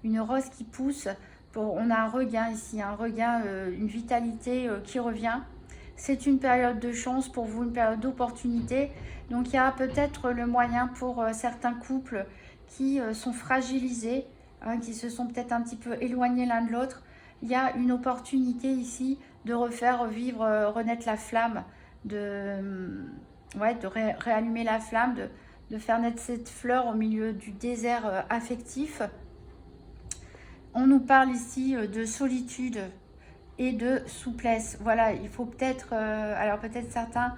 une rose qui pousse. On a un regain ici, un regain, une vitalité qui revient. C'est une période de chance pour vous, une période d'opportunité. Donc, il y a peut-être le moyen pour certains couples qui sont fragilisés, hein, qui se sont peut-être un petit peu éloignés l'un de l'autre. Il y a une opportunité ici de refaire vivre, renaître la flamme, ouais, de réallumer la flamme, de faire naître cette fleur au milieu du désert affectif. On nous parle ici de solitude et de souplesse. Voilà, il faut peut-être, alors peut-être certains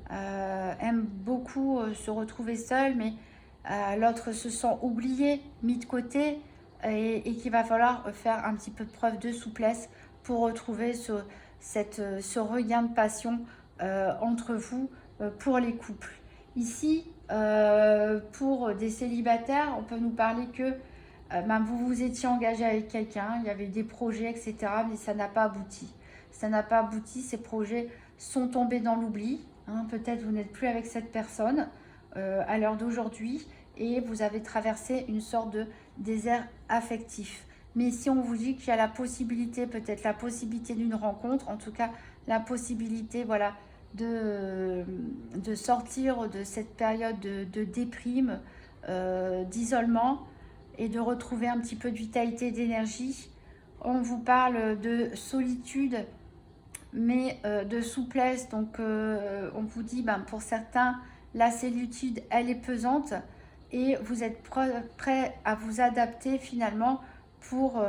aiment beaucoup se retrouver seuls, mais l'autre se sent oublié, mis de côté, et qu'il va falloir faire un petit peu preuve de souplesse pour retrouver ce regain de passion entre vous pour les couples. Ici, pour des célibataires, on peut nous parler que vous vous étiez engagé avec quelqu'un, il y avait des projets, etc. Mais ça n'a pas abouti. Ça n'a pas abouti, ces projets sont tombés dans l'oubli. Hein, peut-être vous n'êtes plus avec cette personne à l'heure d'aujourd'hui et vous avez traversé une sorte de désert affectif. Mais ici, on vous dit qu'il y a la possibilité, peut-être la possibilité d'une rencontre, en tout cas la possibilité, voilà, de sortir de cette période de déprime, d'isolement, et de retrouver un petit peu de vitalité, d'énergie. On vous parle de solitude, mais de souplesse. Donc, on vous dit, pour certains, la solitude, elle est pesante et vous êtes prêt à vous adapter finalement pour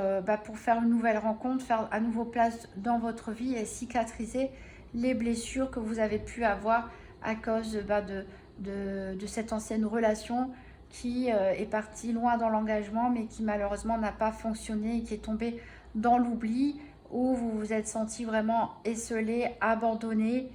faire une nouvelle rencontre, faire à nouveau place dans votre vie et cicatriser les blessures que vous avez pu avoir à cause de cette ancienne relation qui est partie loin dans l'engagement, mais qui malheureusement n'a pas fonctionné et qui est tombée dans l'oubli, où vous vous êtes senti vraiment esseulé, abandonné,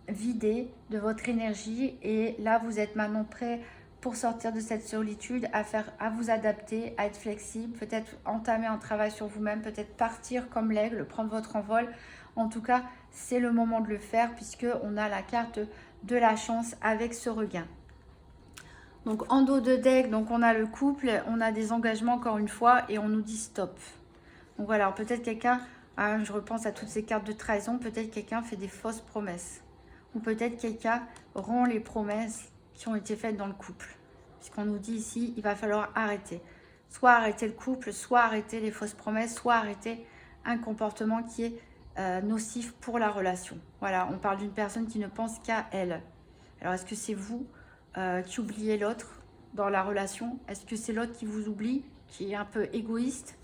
vidé de votre énergie. Et là, vous êtes maintenant prêt pour sortir de cette solitude, à vous adapter, à être flexible, peut-être entamer un travail sur vous-même, peut-être partir comme l'aigle, prendre votre envol. En tout cas, c'est le moment de le faire puisqu'on a la carte de la chance avec ce regain. Donc en dos de deck, donc on a le couple, on a des engagements encore une fois et on nous dit stop. Donc voilà, peut-être quelqu'un, je repense à toutes ces cartes de trahison, peut-être quelqu'un fait des fausses promesses. Ou peut-être quelqu'un rompt les promesses qui ont été faites dans le couple. Puisqu'on nous dit ici, il va falloir arrêter. Soit arrêter le couple, soit arrêter les fausses promesses, soit arrêter un comportement qui est nocif pour la relation. Voilà, on parle d'une personne qui ne pense qu'à elle. Alors est-ce que c'est vous qui oubliez l'autre dans la relation? Est-ce que c'est l'autre qui vous oublie, qui est un peu égoïste?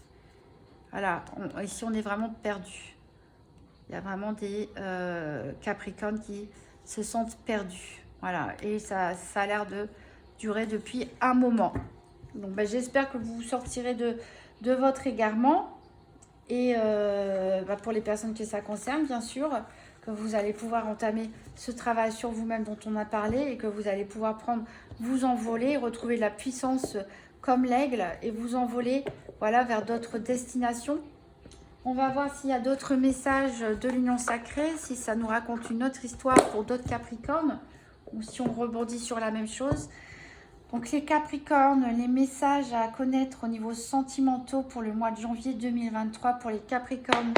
Voilà, ici on est vraiment perdu. Il y a vraiment des Capricornes qui se sentent perdus. Voilà, et ça a l'air de durer depuis un moment. Donc j'espère que vous sortirez de votre égarement. Et pour les personnes que ça concerne, bien sûr, que vous allez pouvoir entamer ce travail sur vous-même dont on a parlé et que vous allez pouvoir vous envoler, retrouver de la puissance comme l'aigle et vous envoler, voilà, vers d'autres destinations. On va voir s'il y a d'autres messages de l'union sacrée, si ça nous raconte une autre histoire pour d'autres Capricornes ou si on rebondit sur la même chose. Donc les Capricornes, les messages à connaître au niveau sentimentaux pour le mois de janvier 2023 pour les Capricornes.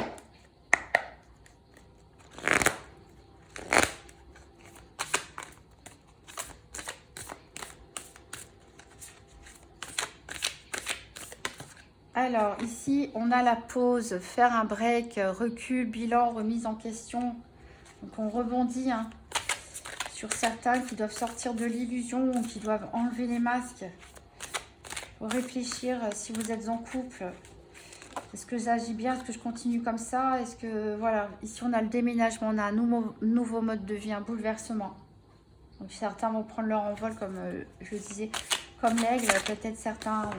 Alors ici, on a la pause, faire un break, recul, bilan, remise en question. Donc on rebondit sur certains qui doivent sortir de l'illusion ou qui doivent enlever les masques. Il faut réfléchir si vous êtes en couple. Est-ce que j'agis bien? Est-ce que je continue comme ça? Est-ce que, voilà, ici on a le déménagement, on a un nouveau mode de vie, un bouleversement. Donc certains vont prendre leur envol, comme je le disais, comme l'aigle. Peut-être certains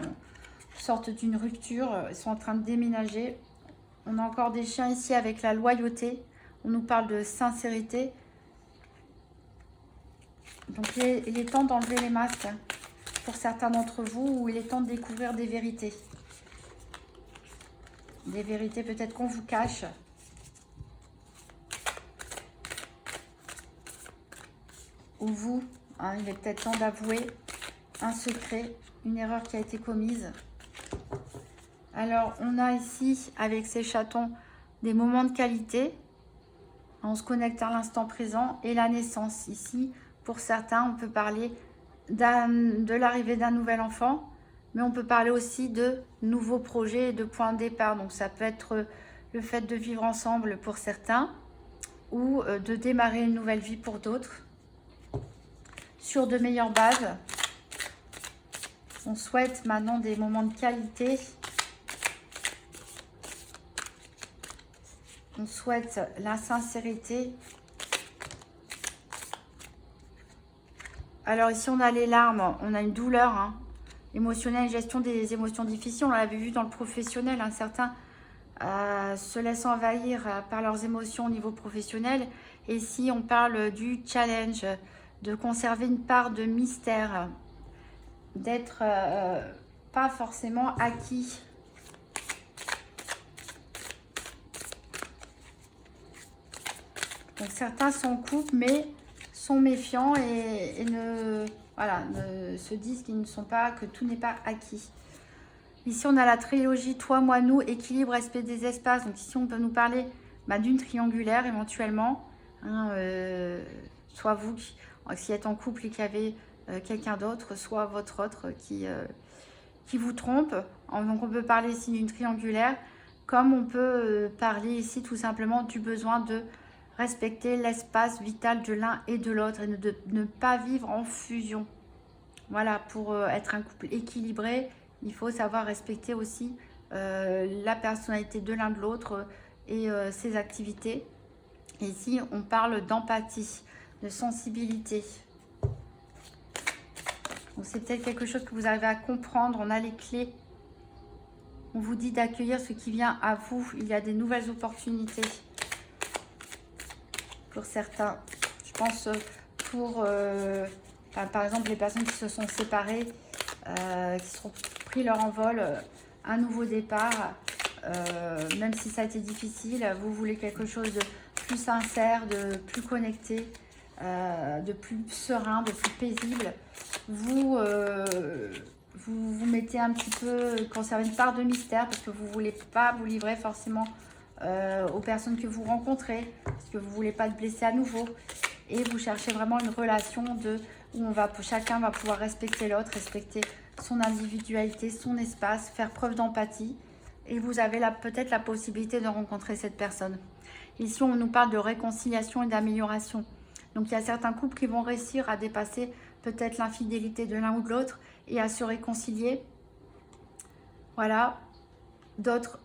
sortent d'une rupture, ils sont en train de déménager. On a encore des chiens ici avec la loyauté. On nous parle de sincérité. Donc il est temps d'enlever les masques pour certains d'entre vous, ou il est temps de découvrir des vérités. Des vérités peut-être qu'on vous cache. Ou vous, hein, il est peut-être temps d'avouer un secret, une erreur qui a été commise. Alors, on a ici, avec ces chatons, des moments de qualité. On se connecte à l'instant présent et la naissance. Ici, pour certains, on peut parler de l'arrivée d'un nouvel enfant, mais on peut parler aussi de nouveaux projets et de points de départ. Donc, ça peut être le fait de vivre ensemble pour certains ou de démarrer une nouvelle vie pour d'autres. Sur de meilleures bases. On souhaite maintenant des moments de qualité. On souhaite la sincérité. Alors ici, on a les larmes, on a une douleur hein, émotionnelle, gestion des émotions difficiles. On l'avait vu dans le professionnel, hein, certains se laissent envahir par leurs émotions au niveau professionnel. Et ici, on parle du challenge, de conserver une part de mystère, d'être pas forcément acquis. Donc certains sont en couple, mais sont méfiants et ne se disent qu'ils ne sont pas, que tout n'est pas acquis. Ici, on a la trilogie Toi, moi, nous, équilibre, respect des espaces. Donc ici, on peut nous parler d'une triangulaire éventuellement. Hein, soit vous qui êtes en couple et qui avez quelqu'un d'autre, soit votre autre qui vous trompe. Donc on peut parler ici d'une triangulaire, comme on peut parler ici tout simplement du besoin de respecter l'espace vital de l'un et de l'autre et de ne pas vivre en fusion. Voilà, pour être un couple équilibré, il faut savoir respecter aussi la personnalité de l'un de l'autre et ses activités. Et ici, on parle d'empathie, de sensibilité. Donc c'est peut-être quelque chose que vous arrivez à comprendre. On a les clés. On vous dit d'accueillir ce qui vient à vous. Il y a des nouvelles opportunités. Pour certains, je pense pour par exemple les personnes qui se sont séparées, qui se sont pris leur envol, un nouveau départ, même si ça a été difficile, vous voulez quelque chose de plus sincère, de plus connecté, de plus serein, de plus paisible. Vous mettez un petit peu, conservez une part de mystère parce que vous ne voulez pas vous livrer forcément aux personnes que vous rencontrez, parce que vous ne voulez pas te blesser à nouveau, et vous cherchez vraiment une relation où chacun va pouvoir respecter l'autre, respecter son individualité, son espace, faire preuve d'empathie, et vous avez peut-être la possibilité de rencontrer cette personne. Ici, on nous parle de réconciliation et d'amélioration. Donc, il y a certains couples qui vont réussir à dépasser peut-être l'infidélité de l'un ou de l'autre et à se réconcilier. Voilà. D'autres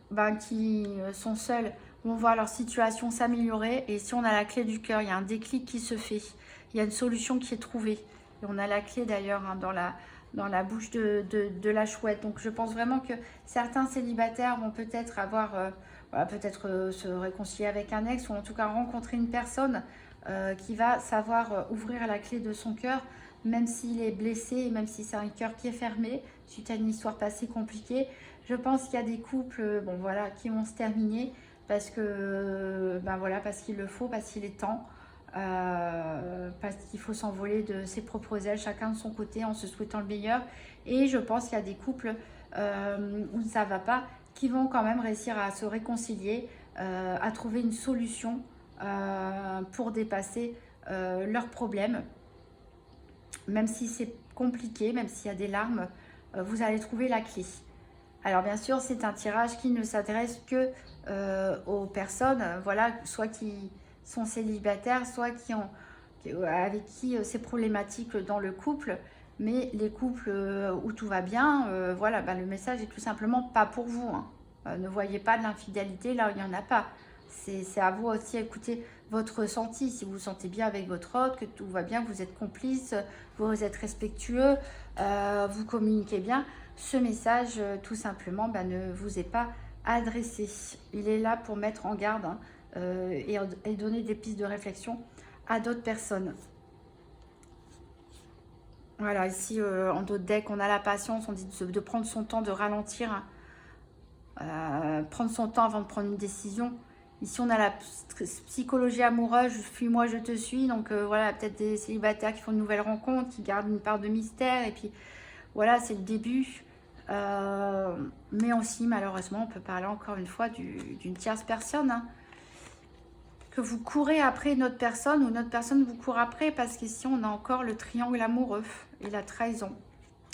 qui sont seuls vont voir leur situation s'améliorer. Et si on a la clé du cœur, il y a un déclic qui se fait. Il y a une solution qui est trouvée. Et on a la clé d'ailleurs hein, dans la bouche de la chouette. Donc je pense vraiment que certains célibataires vont peut-être avoir, se réconcilier avec un ex, ou en tout cas rencontrer une personne qui va savoir ouvrir la clé de son cœur, même s'il est blessé et même si c'est un cœur qui est fermé suite à une histoire passée compliquée. Je pense qu'il y a des couples qui vont se terminer parce que parce qu'il le faut, parce qu'il est temps, parce qu'il faut s'envoler de ses propres ailes, chacun de son côté, en se souhaitant le meilleur. Et je pense qu'il y a des couples où ça ne va pas, qui vont quand même réussir à se réconcilier, à trouver une solution pour dépasser leurs problèmes. Même si c'est compliqué, même s'il y a des larmes, vous allez trouver la clé. Alors bien sûr, c'est un tirage qui ne s'adresse que aux personnes, soit qui sont célibataires, soit avec qui c'est problématique dans le couple. Mais les couples où tout va bien, le message est tout simplement pas pour vous. Hein. Ne voyez pas de l'infidélité là où il n'y en a pas. C'est à vous aussi d'écouter votre ressenti. Si vous vous sentez bien avec votre autre, que tout va bien, vous êtes complice, vous êtes respectueux, vous communiquez bien, ce message, tout simplement, ne vous est pas adressé. Il est là pour mettre en garde hein, et donner des pistes de réflexion à d'autres personnes. Voilà, ici, en d'autres decks, on a la patience, on dit de prendre son temps, de ralentir, prendre son temps avant de prendre une décision. Ici, on a la psychologie amoureuse, fuis-moi, je te suis. Donc, voilà, peut-être des célibataires qui font une nouvelle rencontre, qui gardent une part de mystère. Et puis, voilà, c'est le début. Mais aussi, malheureusement, on peut parler encore une fois d'une tierce personne. Hein, que vous courez après une autre personne ou une autre personne vous court après. Parce qu'ici, on a encore le triangle amoureux et la trahison.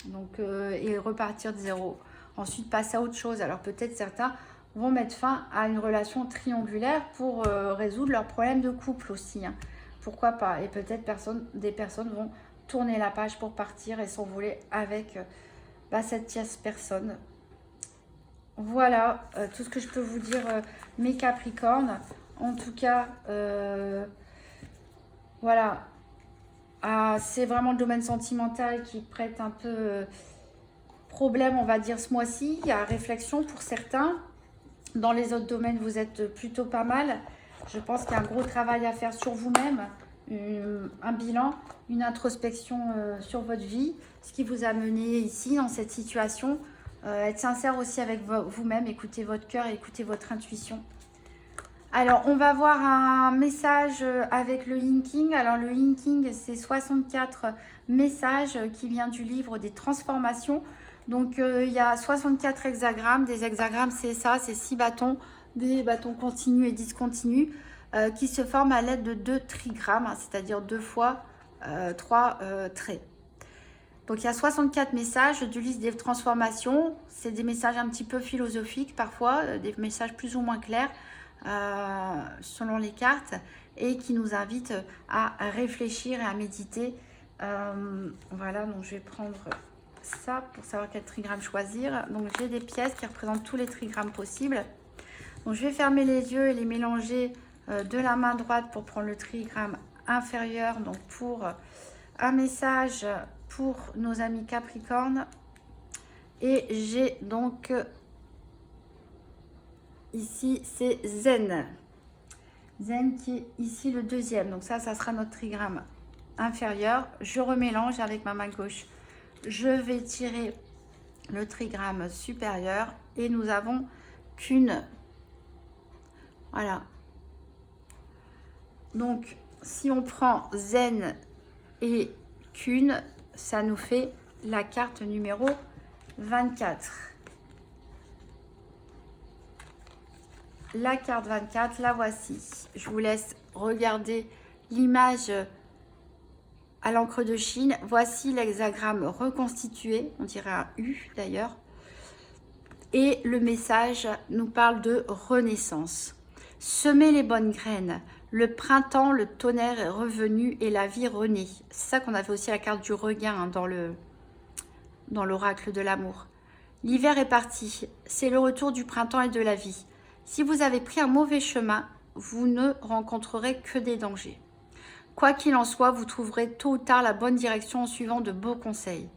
Donc, et repartir de zéro. Ensuite, passer à autre chose. Alors, peut-être certains vont mettre fin à une relation triangulaire pour résoudre leurs problèmes de couple aussi. Hein. Pourquoi pas? Et peut-être des personnes vont tourner la page pour partir et s'envoler avec cette tierce personne. Voilà tout ce que je peux vous dire, mes Capricornes. En tout cas, voilà. C'est vraiment le domaine sentimental qui prête un peu problème, on va dire, ce mois-ci. Il y a réflexion pour certains. Dans les autres domaines, vous êtes plutôt pas mal. Je pense qu'il y a un gros travail à faire sur vous-même, un bilan, une introspection sur votre vie, ce qui vous a mené ici dans cette situation. Être sincère aussi avec vous-même, écoutez votre cœur et écoutez votre intuition. Alors, on va voir un message avec le Yin King. Alors, le Yin King, c'est 64 messages qui vient du livre des transformations. Donc, il y a 64 hexagrammes. Des hexagrammes, c'est ça, c'est 6 bâtons, des bâtons continus et discontinus qui se forment à l'aide de 2 trigrammes, hein, c'est-à-dire 2 fois 3 traits. Donc, il y a 64 messages du livre des transformations. C'est des messages un petit peu philosophiques parfois, des messages plus ou moins clairs selon les cartes et qui nous invitent à réfléchir et à méditer. Voilà, donc je vais prendre ça pour savoir quel trigramme choisir. Donc j'ai des pièces qui représentent tous les trigrammes possibles. Donc je vais fermer les yeux et les mélanger de la main droite pour prendre le trigramme inférieur. Donc pour un message pour nos amis Capricornes. Et j'ai donc ici c'est Zen. Zen qui est ici le deuxième. Donc ça sera notre trigramme inférieur. Je remélange avec ma main gauche. Je vais tirer le trigramme supérieur et nous avons qu'une. Voilà. Donc, si on prend Zen et qu'une, ça nous fait la carte numéro 24. La carte 24, la voici. Je vous laisse regarder l'image à l'encre de Chine. Voici l'hexagramme reconstitué, on dirait un U d'ailleurs. Et le message nous parle de renaissance. Semez les bonnes graines. Le printemps, le tonnerre est revenu et la vie renaît. C'est ça qu'on avait aussi la carte du regain hein, dans l'oracle de l'amour. L'hiver est parti. C'est le retour du printemps et de la vie. Si vous avez pris un mauvais chemin, vous ne rencontrerez que des dangers. Quoi qu'il en soit, vous trouverez tôt ou tard la bonne direction en suivant de beaux conseils.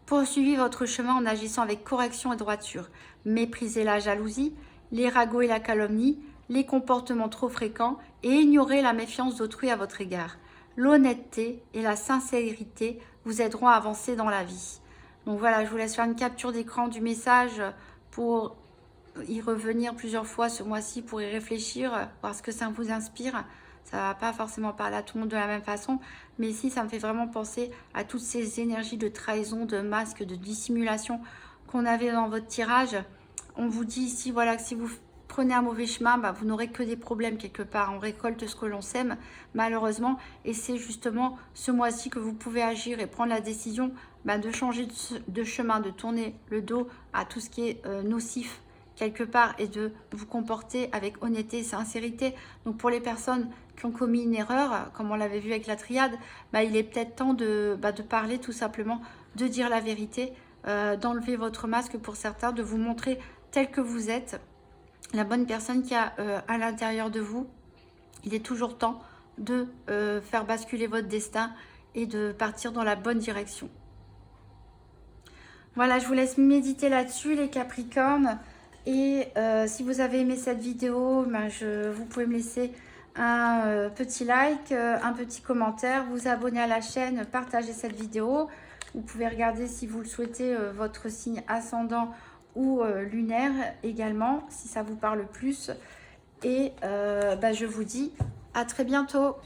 Poursuivez votre chemin en agissant avec correction et droiture. Méprisez la jalousie, les ragots et la calomnie, les comportements trop fréquents et ignorez la méfiance d'autrui à votre égard. L'honnêteté et la sincérité vous aideront à avancer dans la vie. Donc voilà, je vous laisse faire une capture d'écran du message pour y revenir plusieurs fois ce mois-ci, pour y réfléchir, voir ce que ça vous inspire. Ça ne va pas forcément parler à tout le monde de la même façon, mais ici, ça me fait vraiment penser à toutes ces énergies de trahison, de masque, de dissimulation qu'on avait dans votre tirage. On vous dit ici, voilà, que si vous prenez un mauvais chemin, vous n'aurez que des problèmes quelque part. On récolte ce que l'on sème, malheureusement, et c'est justement ce mois-ci que vous pouvez agir et prendre la décision de changer de chemin, de tourner le dos à tout ce qui est nocif quelque part et de vous comporter avec honnêteté et sincérité. Donc pour les personnes qui ont commis une erreur, comme on l'avait vu avec la triade, il est peut-être temps de parler tout simplement, de dire la vérité, d'enlever votre masque pour certains, de vous montrer tel que vous êtes, la bonne personne qui a à l'intérieur de vous. Il est toujours temps de faire basculer votre destin et de partir dans la bonne direction. Voilà, je vous laisse méditer là-dessus, les Capricornes. Et si vous avez aimé cette vidéo, ben, vous pouvez me laisser un petit like, un petit commentaire, vous abonner à la chaîne, partager cette vidéo. Vous pouvez regarder si vous le souhaitez votre signe ascendant ou lunaire également, si ça vous parle plus. Et ben, je vous dis à très bientôt.